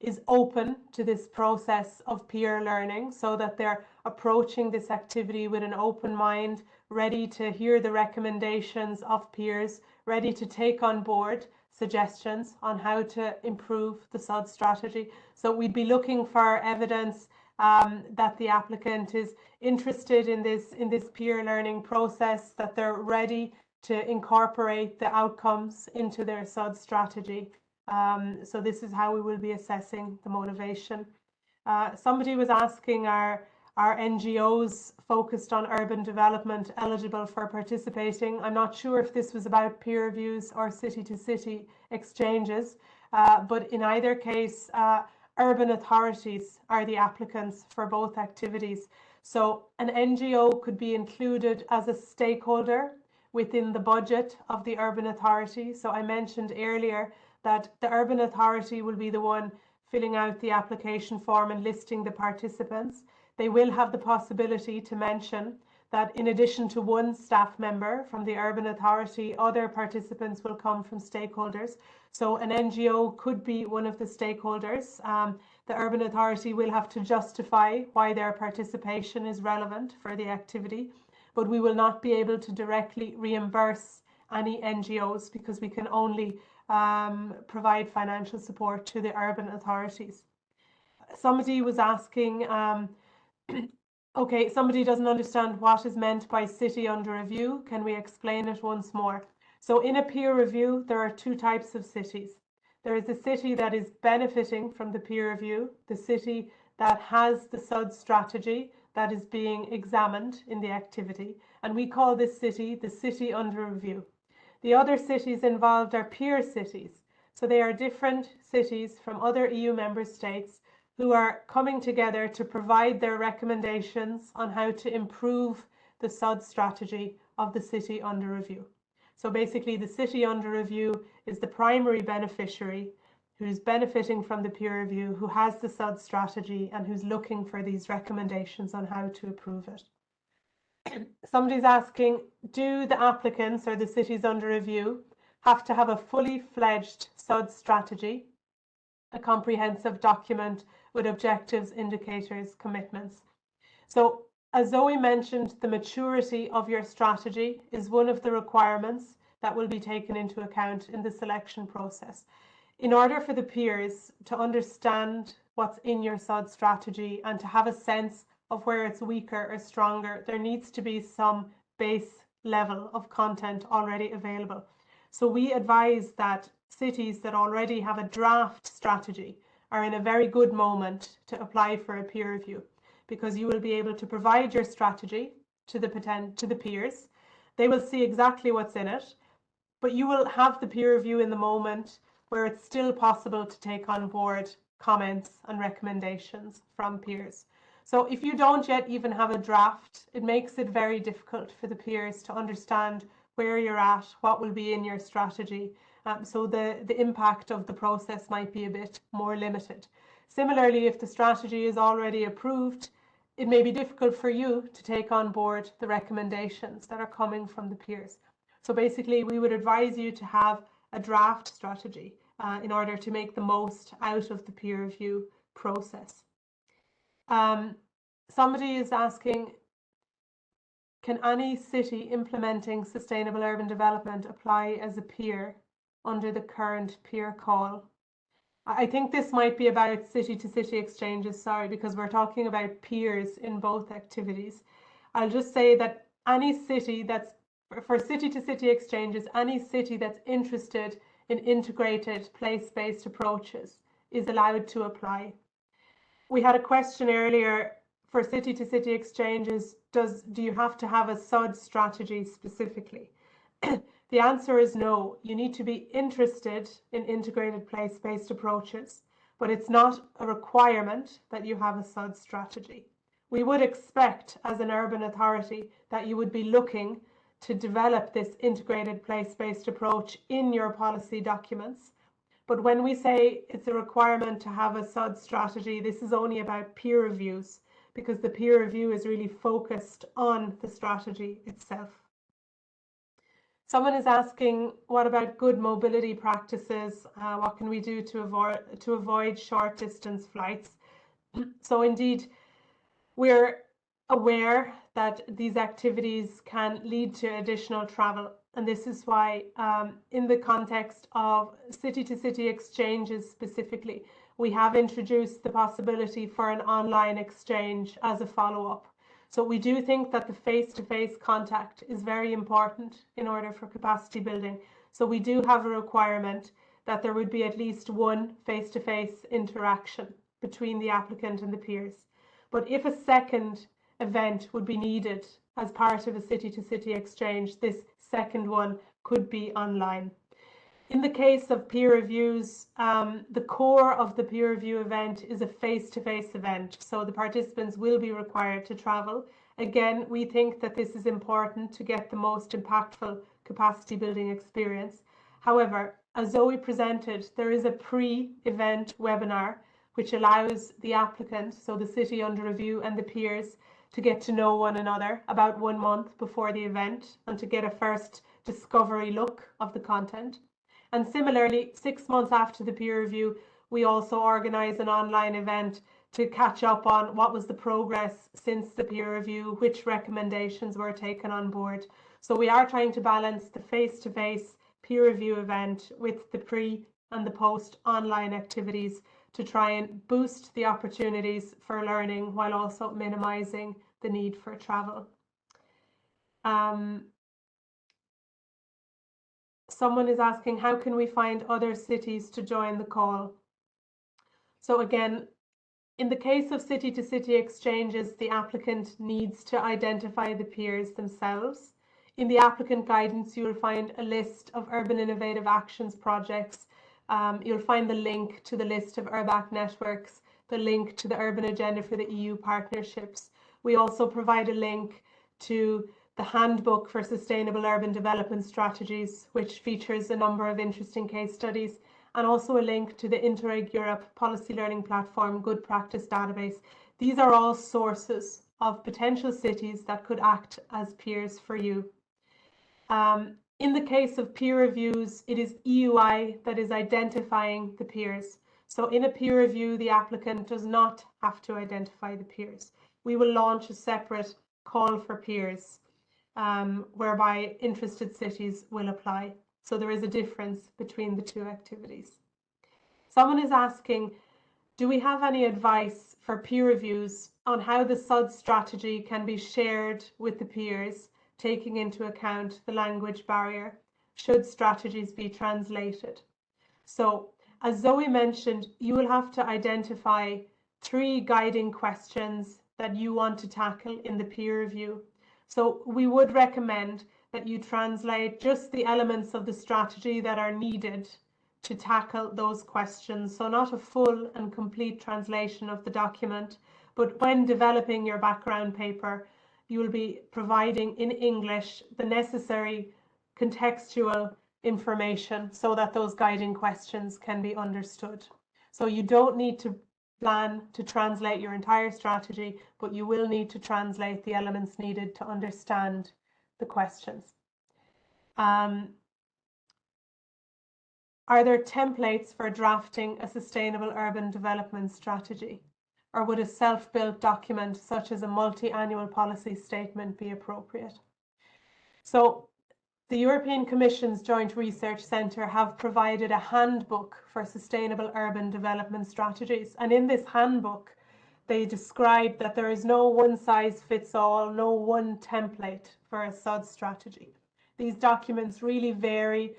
is open to this process of peer learning, so that they're approaching this activity with an open mind, ready to hear the recommendations of peers, ready to take on board suggestions on how to improve the SUD strategy. So we'd be looking for evidence that the applicant is interested in this peer learning process, that they're ready to incorporate the outcomes into their SUD strategy. So this is how we will be assessing the motivation. Somebody was asking, are NGOs focused on urban development eligible for participating? I'm not sure if this was about peer reviews or city-to-city exchanges, but in either case, urban authorities are the applicants for both activities. So an NGO could be included as a stakeholder within the budget of the urban authority. So I mentioned earlier that the urban authority will be the one filling out the application form and listing the participants. They will have the possibility to mention that in addition to one staff member from the urban authority, other participants will come from stakeholders. So an NGO could be one of the stakeholders. The urban authority will have to justify why their participation is relevant for the activity, but we will not be able to directly reimburse any NGOs because we can only provide financial support to the urban authorities. Somebody was asking, okay, somebody doesn't understand what is meant by city under review. Can we explain it once more? So in a peer review, there are two types of cities. There is a city that is benefiting from the peer review, the city that has the SUD strategy that is being examined in the activity, and we call this city the city under review. The other cities involved are peer cities. So they are different cities from other EU member states who are coming together to provide their recommendations on how to improve the SUD strategy of the city under review. So basically the city under review is the primary beneficiary who's benefiting from the peer review, who has the SUD strategy and who's looking for these recommendations on how to improve it. Somebody's asking, do the applicants or the cities under review have to have a fully fledged SUD strategy, a comprehensive document with objectives, indicators, commitments? So as Zoe mentioned, the maturity of your strategy is one of the requirements that will be taken into account in the selection process. In order for the peers to understand what's in your SUD strategy and to have a sense of where it's weaker or stronger, there needs to be some base level of content already available. So we advise that cities that already have a draft strategy are in a very good moment to apply for a peer review, because you will be able to provide your strategy to the peers. They will see exactly what's in it, but you will have the peer review in the moment where it's still possible to take on board comments and recommendations from peers. So if you don't yet even have a draft, it makes it very difficult for the peers to understand where you're at, what will be in your strategy. So the impact of the process might be a bit more limited. Similarly, if the strategy is already approved, it may be difficult for you to take on board the recommendations that are coming from the peers. So basically, we would advise you to have a draft strategy in order to make the most out of the peer review process. Somebody is asking, can any city implementing sustainable urban development apply as a peer under the current peer call? I think this might be about city-to-city exchanges, sorry, because we're talking about peers in both activities. I'll just say that any city that's, for city-to-city exchanges, any city that's interested in integrated place-based approaches is allowed to apply. We had a question earlier for city-to-city exchanges, do you have to have a SUD strategy specifically? The answer is no. You need to be interested in integrated place-based approaches, but it's not a requirement that you have a SUD strategy. We would expect as an urban authority that you would be looking to develop this integrated place-based approach in your policy documents. But when we say it's a requirement to have a SUD strategy, this is only about peer reviews, because the peer review is really focused on the strategy itself. Someone is asking, what about good mobility practices? What can we do to avoid short distance flights? So indeed, we're aware that these activities can lead to additional travel. And this is why in the context of city-to-city exchanges specifically, we have introduced the possibility for an online exchange as a follow-up. So we do think that the face-to-face contact is very important in order for capacity building. So we do have a requirement that there would be at least one face-to-face interaction between the applicant and the peers. But if a second event would be needed as part of a city-to-city exchange, this second one could be online. In the case of peer reviews, the core of the peer review event is a face-to-face event, so the participants will be required to travel. Again, we think that this is important to get the most impactful capacity building experience. However, as Zoe presented, there is a pre-event webinar which allows the applicant, so the city under review and the peers, to get to know one another about 1 month before the event and to get a first discovery look of the content. And similarly, 6 months after the peer review, we also organise an online event to catch up on what was the progress since the peer review, which recommendations were taken on board. So we are trying to balance the face-to-face peer review event with the pre and the post online activities to try and boost the opportunities for learning while also minimising the need for travel. Someone is asking, how can we find other cities to join the call? So again, in the case of city-to-city exchanges, the applicant needs to identify the peers themselves. In the applicant guidance, you will find a list of urban innovative actions projects. You'll find the link to the list of URBAC networks, the link to the urban agenda for the EU partnerships. We also provide a link to the handbook for sustainable urban development strategies, which features a number of interesting case studies, and also a link to the Interreg Europe policy learning platform good practice database. These are all sources of potential cities that could act as peers for you. In the case of peer reviews, it is EUI that is identifying the peers. So in a peer review, the applicant does not have to identify the peers. We will launch a separate call for peers, whereby interested cities will apply. So there is a difference between the two activities. Someone is asking, do we have any advice for peer reviews on how the SUD strategy can be shared with the peers, taking into account the language barrier, should strategies be translated? So, as Zoe mentioned, you will have to identify 3 guiding questions that you want to tackle in the peer review. So we would recommend that you translate just the elements of the strategy that are needed to tackle those questions. So not a full and complete translation of the document, but when developing your background paper, you will be providing in English the necessary contextual information so that those guiding questions can be understood. So you don't need to plan to translate your entire strategy, but you will need to translate the elements needed to understand the questions. Are there templates for drafting a sustainable urban development strategy? or would a self-built document such as a multi-annual policy statement be appropriate? So the European Commission's Joint Research Centre have provided a handbook for sustainable urban development strategies, and in this handbook they describe that there is no one-size-fits-all, no one template for a SUD strategy. These documents really vary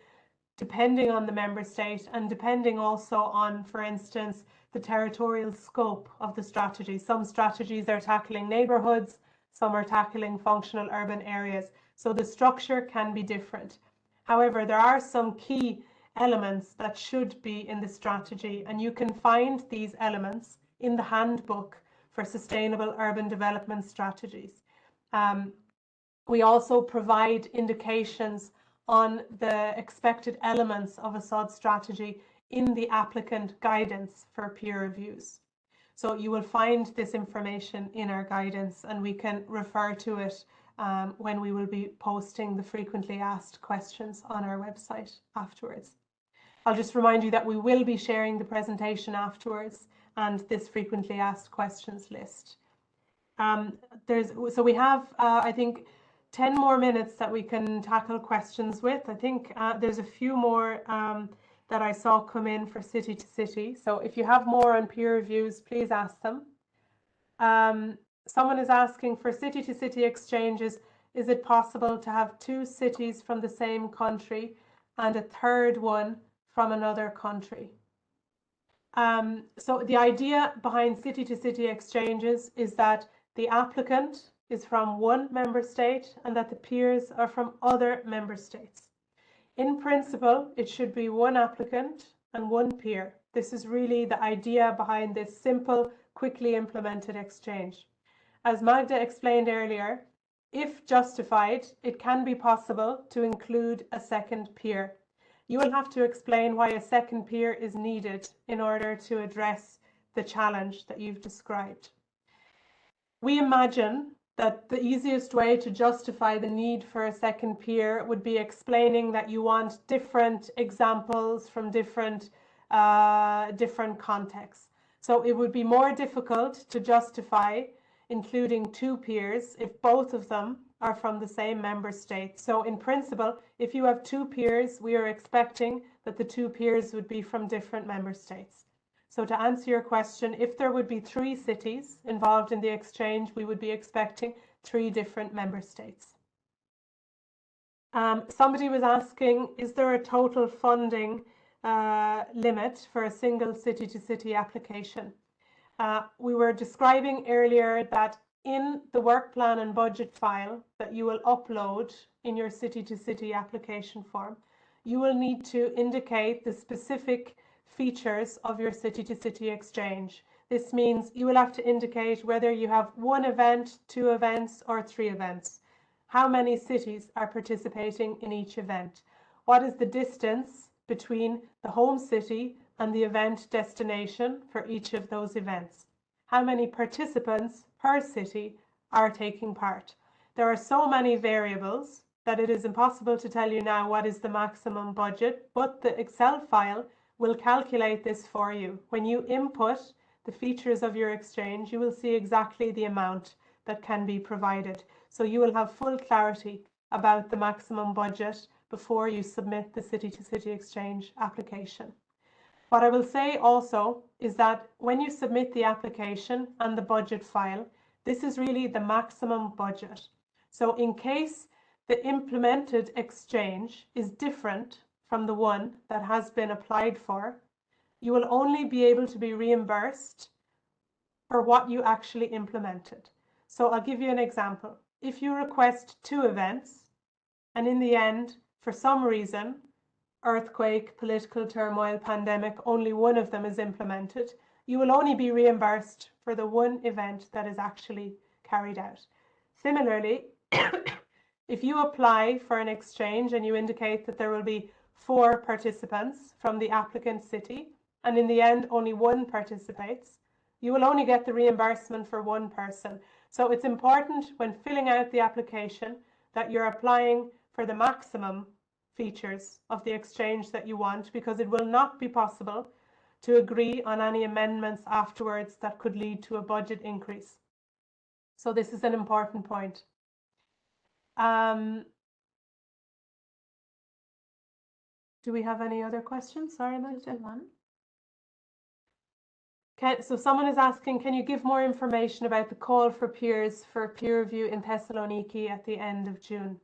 depending on the member state and depending also on, for instance, the territorial scope of the strategy. Some strategies are tackling neighbourhoods, some are tackling functional urban areas. So the structure can be different. However, there are some key elements that should be in the strategy, and you can find these elements in the handbook for sustainable urban development strategies. We also provide indications on the expected elements of a SUD strategy in the applicant guidance for peer reviews. So you will find this information in our guidance, and we can refer to it when we will be posting the frequently asked questions on our website afterwards. I'll just remind you that we will be sharing the presentation afterwards and this frequently asked questions list. So we have, I think, 10 more minutes that we can tackle questions with. I think there's a few more that I saw come in for city to city. So if you have more on peer reviews, please ask them. Someone is asking, for city to city exchanges, is it possible to have 2 cities from the same country and a third one from another country? So the idea behind city to city exchanges is that the applicant is from one member state and that the peers are from other member states. In principle, it should be one applicant and one peer. This is really the idea behind this simple, quickly implemented exchange. As Magda explained earlier, if justified, it can be possible to include a second peer. You will have to explain why a second peer is needed in order to address the challenge that you've described. We imagine that the easiest way to justify the need for a second peer would be explaining that you want different examples from different contexts. So it would be more difficult to justify including 2 peers if both of them are from the same member state. So in principle, if you have 2 peers, we are expecting that the 2 peers would be from different member states. So to answer your question, if there would be 3 cities involved in the exchange, we would be expecting 3 different member states. Somebody was asking, is there a total funding limit for a single city-to-city application? We were describing earlier that in the work plan and budget file that you will upload in your city-to-city application form, you will need to indicate the specific features of your city-to-city exchange. This means you will have to indicate whether you have 1 event, 2 events, or 3 events. How many cities are participating in each event? What is the distance between the home city and the event destination for each of those events? How many participants per city are taking part? There are so many variables that it is impossible to tell you now what is the maximum budget, but the Excel file will calculate this for you. When you input the features of your exchange, you will see exactly the amount that can be provided. So you will have full clarity about the maximum budget before you submit the city-to-city exchange application. What I will say also is that when you submit the application and the budget file, this is really the maximum budget. So in case the implemented exchange is different from the one that has been applied for, you will only be able to be reimbursed for what you actually implemented. So I'll give you an example. If you request 2 events and in the end, for some reason, earthquake, political turmoil, pandemic, only one of them is implemented, you will only be reimbursed for the 1 event that is actually carried out. Similarly, if you apply for an exchange and you indicate that there will be 4 participants from the applicant city, and in the end only 1 participates, you will only get the reimbursement for 1 person. So it's important when filling out the application that you're applying for the maximum features of the exchange that you want, because it will not be possible to agree on any amendments afterwards that could lead to a budget increase. So this is an important point. Do we have any other questions? Sorry, Just one. So someone is asking, can you give more information about the call for peers for peer review in Thessaloniki at the end of June?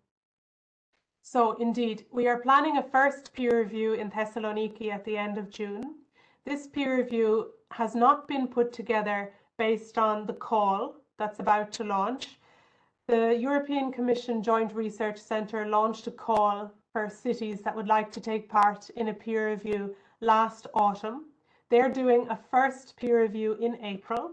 So indeed, we are planning a first peer review in Thessaloniki at the end of June. This peer review has not been put together based on the call that's about to launch. The European Commission Joint Research Centre launched a call for cities that would like to take part in a peer review last autumn. They're doing a first peer review in April.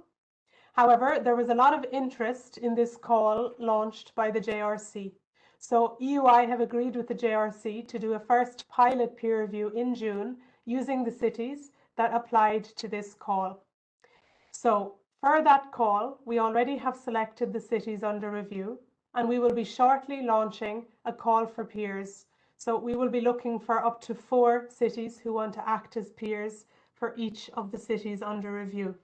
However, there was a lot of interest in this call launched by the JRC. So EUI have agreed with the JRC to do a first pilot peer review in June using the cities that applied to this call. So for that call, we already have selected the cities under review, and we will be shortly launching a call for peers. So we will be looking for up to 4 cities who want to act as peers for each of the cities under review.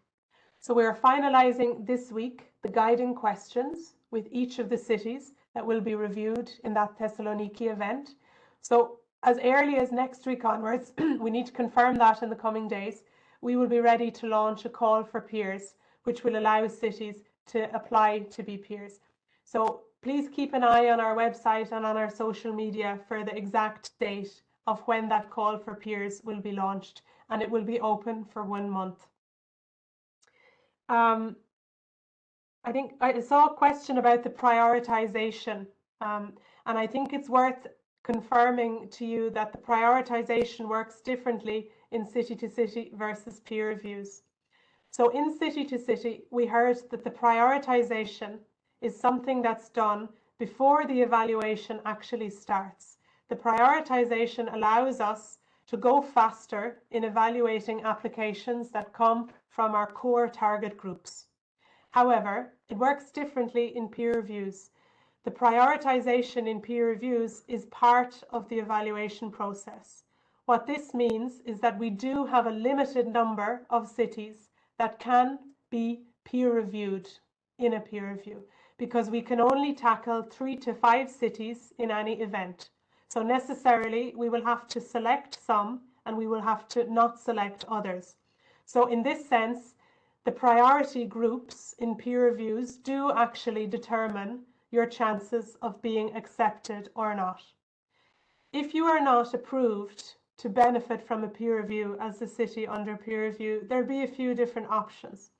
So we are finalizing this week the guiding questions with each of the cities that will be reviewed in that Thessaloniki event. So as early as next week onwards, we need to confirm that in the coming days, we will be ready to launch a call for peers, which will allow cities to apply to be peers. So please keep an eye on our website and on our social media for the exact date of when that call for peers will be launched, and it will be open for 1 month. I think I saw a question about the prioritization, and I think it's worth confirming to you that the prioritization works differently in city to city versus peer reviews. So in city to city, we heard that the prioritization is something that's done before the evaluation actually starts. The prioritization allows us to go faster in evaluating applications that come from our core target groups. However, it works differently in peer reviews. The prioritization in peer reviews is part of the evaluation process. What this means is that we do have a limited number of cities that can be peer reviewed in a peer review, because we can only tackle 3 to 5 cities in any event. So necessarily we will have to select some and we will have to not select others. So in this sense, the priority groups in peer reviews do actually determine your chances of being accepted or not. If you are not approved to benefit from a peer review as the city under peer review, there'll be a few different options.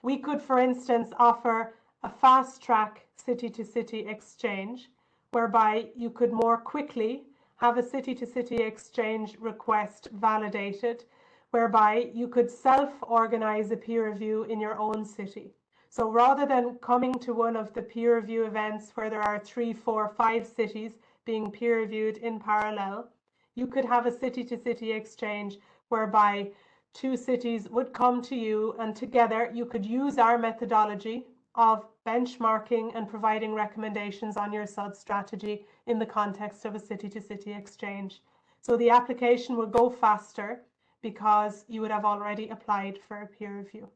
We could, for instance, offer a fast track city-to-city exchange, whereby you could more quickly have a city-to-city exchange request validated, whereby you could self-organize a peer review in your own city. So rather than coming to one of the peer review events where there are 3, 4, 5 cities being peer reviewed in parallel, you could have a city-to-city exchange whereby 2 cities would come to you, and together you could use our methodology of benchmarking and providing recommendations on your SUD strategy in the context of a city-to-city exchange. So the application will go faster because you would have already applied for a peer review.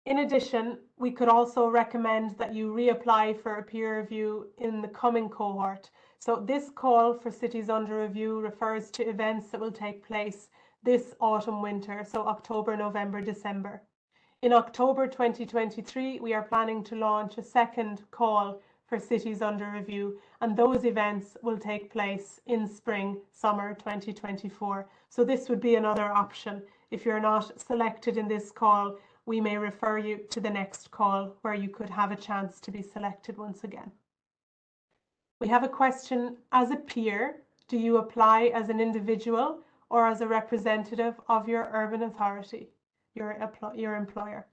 In addition, we could also recommend that you reapply for a peer review in the coming cohort. So this call for cities under review refers to events that will take place this autumn winter, so October, November, December. In October 2023, we are planning to launch a second call for cities under review, and those events will take place in spring, summer 2024. So this would be another option. If you're not selected in this call, we may refer you to the next call where you could have a chance to be selected once again. We have a question: as a peer, do you apply as an individual or as a representative of your urban authority, your employer?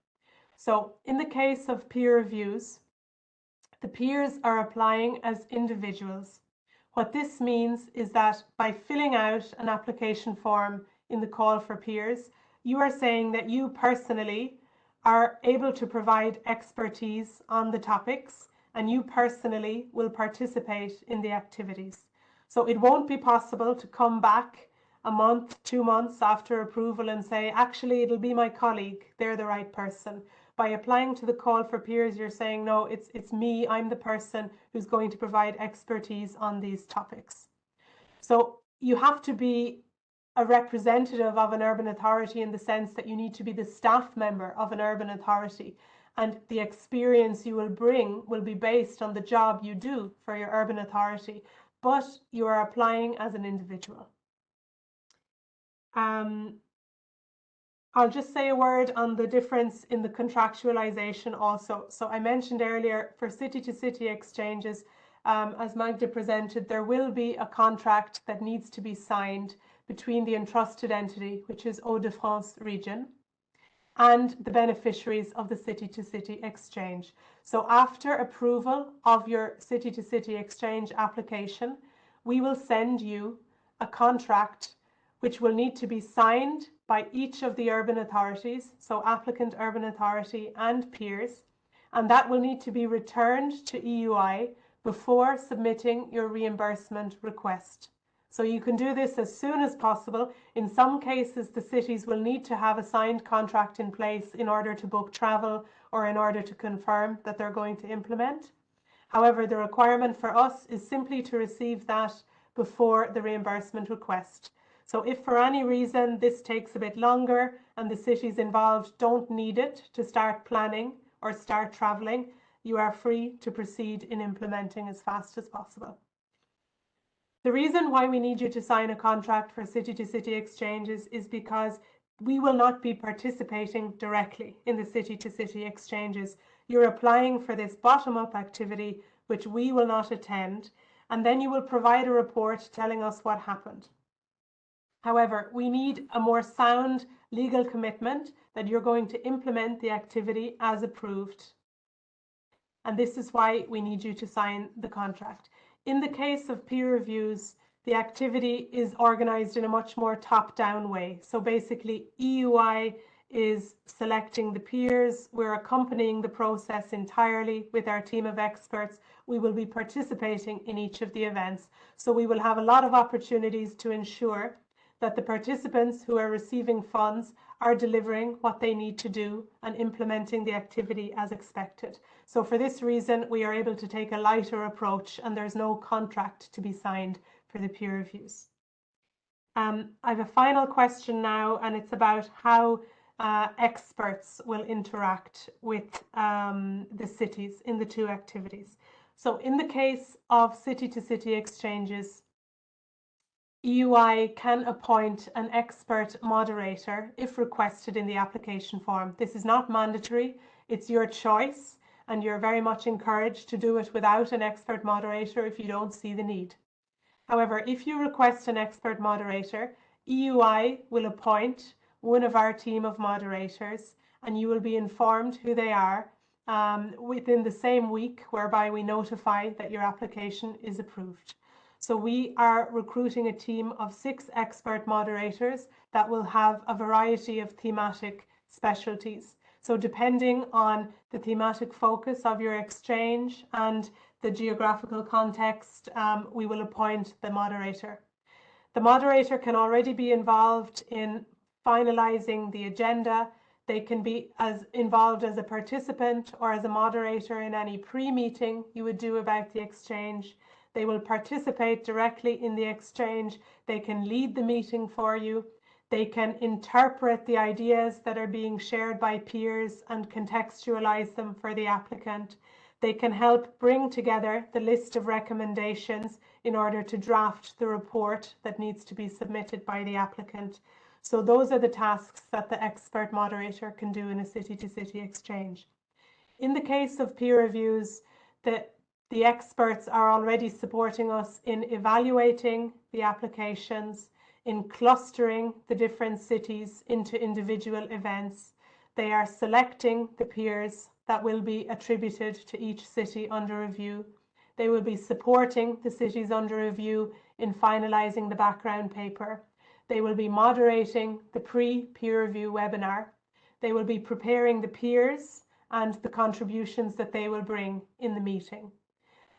So in the case of peer reviews, the peers are applying as individuals. What this means is that by filling out an application form in the call for peers, you are saying that you personally are able to provide expertise on the topics, and you personally will participate in the activities. So it won't be possible to come back a month, 2 months after approval and say, actually, it'll be my colleague, they're the right person. By applying to the call for peers, you're saying, no, it's me, I'm the person who's going to provide expertise on these topics. So you have to be a representative of an urban authority in the sense that you need to be the staff member of an urban authority, and the experience you will bring will be based on the job you do for your urban authority, but you are applying as an individual. I'll just say a word on the difference in the contractualization also. So I mentioned earlier, for city-to-city exchanges, as Magda presented, there will be a contract that needs to be signed between the entrusted entity, which is Hauts-de-France region, and the beneficiaries of the city-to-city exchange. So after approval of your city-to-city exchange application, we will send you a contract which will need to be signed by each of the urban authorities, so applicant, urban authority, and peers, and that will need to be returned to EUI before submitting your reimbursement request. So you can do this as soon as possible. In some cases, the cities will need to have a signed contract in place in order to book travel or in order to confirm that they're going to implement. However, the requirement for us is simply to receive that before the reimbursement request. So if for any reason this takes a bit longer and the cities involved don't need it to start planning or start travelling, you are free to proceed in implementing as fast as possible. The reason why we need you to sign a contract for city-to-city exchanges is because we will not be participating directly in the city-to-city exchanges. You're applying for this bottom-up activity, which we will not attend, and then you will provide a report telling us what happened. However, we need a more sound legal commitment that you're going to implement the activity as approved. And this is why we need you to sign the contract. In the case of peer reviews, the activity is organized in a much more top-down way. So basically, EUI is selecting the peers. We're accompanying the process entirely with our team of experts. We will be participating in each of the events. So we will have a lot of opportunities to ensure that the participants who are receiving funds are delivering what they need to do and implementing the activity as expected. So for this reason, we are able to take a lighter approach and there's no contract to be signed for the peer reviews. I have a final question now, and it's about how experts will interact with the cities in the two activities. So in the case of city-to-city exchanges, EUI can appoint an expert moderator if requested in the application form. This is not mandatory, it's your choice, and you're very much encouraged to do it without an expert moderator if you don't see the need. However, if you request an expert moderator, EUI will appoint one of our team of moderators, and you will be informed who they are within the same week, whereby we notify that your application is approved. So we are recruiting a team of 6 expert moderators that will have a variety of thematic specialties. So depending on the thematic focus of your exchange and the geographical context, we will appoint the moderator. The moderator can already be involved in finalizing the agenda. They can be as involved as a participant or as a moderator in any pre-meeting you would do about the exchange. They will participate directly in the exchange. They can lead the meeting for you. They can interpret the ideas that are being shared by peers and contextualize them for the applicant. They can help bring together the list of recommendations in order to draft the report that needs to be submitted by the applicant. So those are the tasks that the expert moderator can do in a city-to-city exchange. In the case of peer reviews, the experts are already supporting us in evaluating the applications, in clustering the different cities into individual events. They are selecting the peers that will be attributed to each city under review. They will be supporting the cities under review in finalizing the background paper. They will be moderating the pre-peer review webinar. They will be preparing the peers and the contributions that they will bring in the meeting.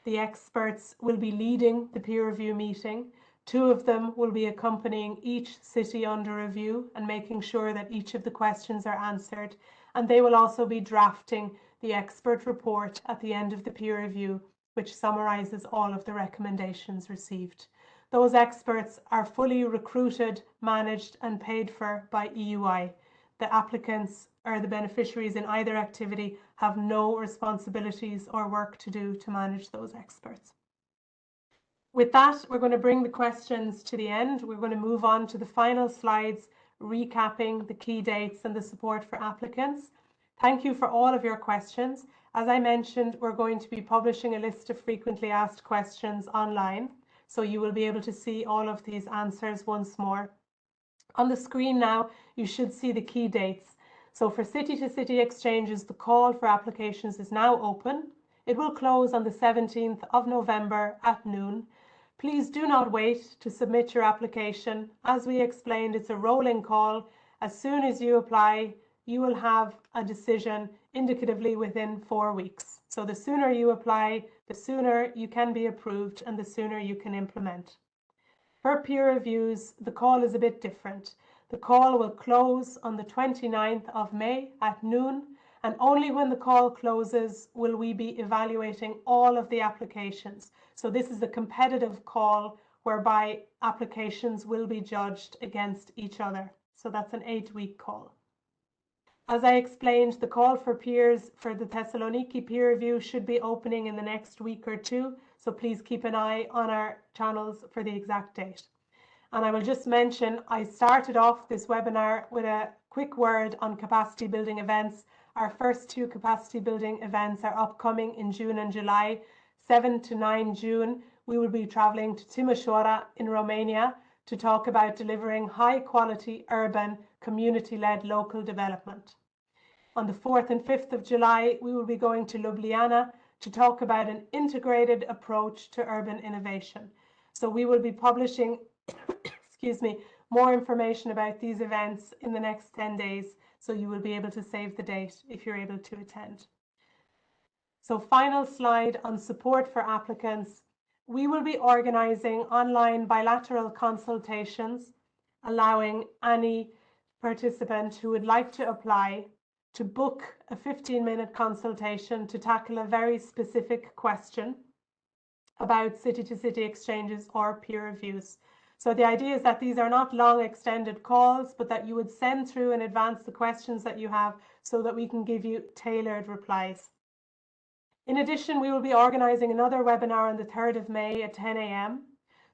The experts will be leading the peer review meeting. 2 of them will be accompanying each city under review and making sure that each of the questions are answered. And they will also be drafting the expert report at the end of the peer review, which summarizes all of the recommendations received. Those experts are fully recruited, managed and paid for by EUI. The applicants or the beneficiaries in either activity have no responsibilities or work to do to manage those experts. With that, we're going to bring the questions to the end. We're going to move on to the final slides, recapping the key dates and the support for applicants. Thank you for all of your questions. As I mentioned, we're going to be publishing a list of frequently asked questions online, so you will be able to see all of these answers once more. On the screen now, you should see the key dates. So for city-to-city exchanges, the call for applications is now open. It will close on the 17th of November at noon. Please do not wait to submit your application. As we explained, it's a rolling call. As soon as you apply, you will have a decision indicatively within 4 weeks. So the sooner you apply, the sooner you can be approved and the sooner you can implement. For peer reviews, the call is a bit different. The call will close on the 29th of May at noon, and only when the call closes will we be evaluating all of the applications. So this is a competitive call whereby applications will be judged against each other. So that's an 8-week call. As I explained, the call for peers for the Thessaloniki peer review should be opening in the next week or 2. So please keep an eye on our channels for the exact date. And I will just mention, I started off this webinar with a quick word on capacity building events. Our first 2 capacity building events are upcoming in June and July. 7 to 9 June, we will be traveling to Timișoara in Romania to talk about delivering high quality urban community-led local development. On the 4th and 5th of July, we will be going to Ljubljana to talk about an integrated approach to urban innovation. So we will be publishing more information about these events in the next 10 days, so you will be able to save the date if you're able to attend. So final slide on support for applicants. We will be organising online bilateral consultations, allowing any participant who would like to apply to book a 15-minute consultation to tackle a very specific question about city-to-city exchanges or peer reviews. So the idea is that these are not long extended calls, but that you would send through in advance the questions that you have so that we can give you tailored replies. In addition, we will be organising another webinar on the 3rd of May at 10 a.m.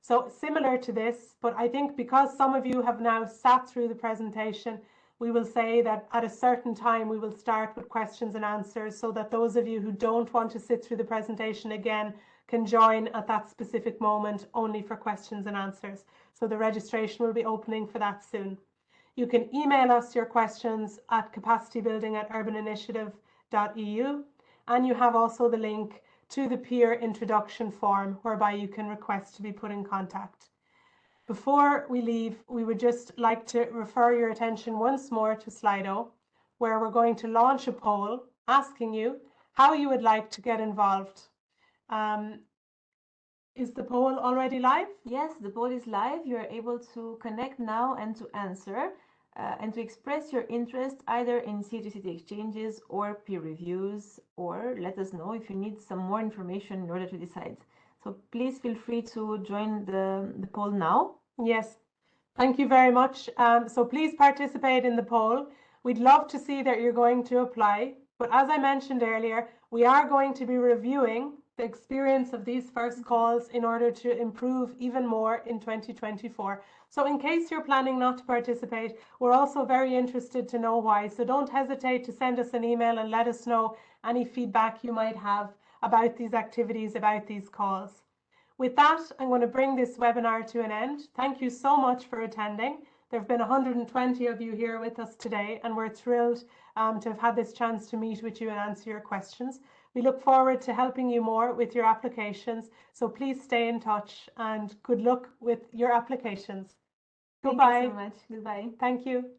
So similar to this, but I think because some of you have now sat through the presentation, we will say that at a certain time we will start with questions and answers so that those of you who don't want to sit through the presentation again can join at that specific moment only for questions and answers. So the registration will be opening for that soon. You can email us your questions at capacitybuilding@urbaninitiative.eu, and you have also the link to the peer introduction form whereby you can request to be put in contact. Before we leave, we would just like to refer your attention once more to Slido, where we're going to launch a poll asking you how you would like to get involved. Is the poll already live? Yes, the poll is live. You're able to connect now and to answer and to express your interest either in city-to-city exchanges or peer reviews, or let us know if you need some more information in order to decide. So please feel free to join the poll now. Yes, thank you very much. So please participate in the poll. We'd love to see that you're going to apply, but as I mentioned earlier, we are going to be reviewing the experience of these first calls in order to improve even more in 2024. So in case you're planning not to participate, we're also very interested to know why. So don't hesitate to send us an email and let us know any feedback you might have about these activities, about these calls. With that, I'm going to bring this webinar to an end. Thank you so much for attending. There have been 120 of you here with us today, and we're thrilled to have had this chance to meet with you and answer your questions. We look forward to helping you more with your applications, so please stay in touch and good luck with your applications. Goodbye. Thank you so much. Goodbye. Thank you.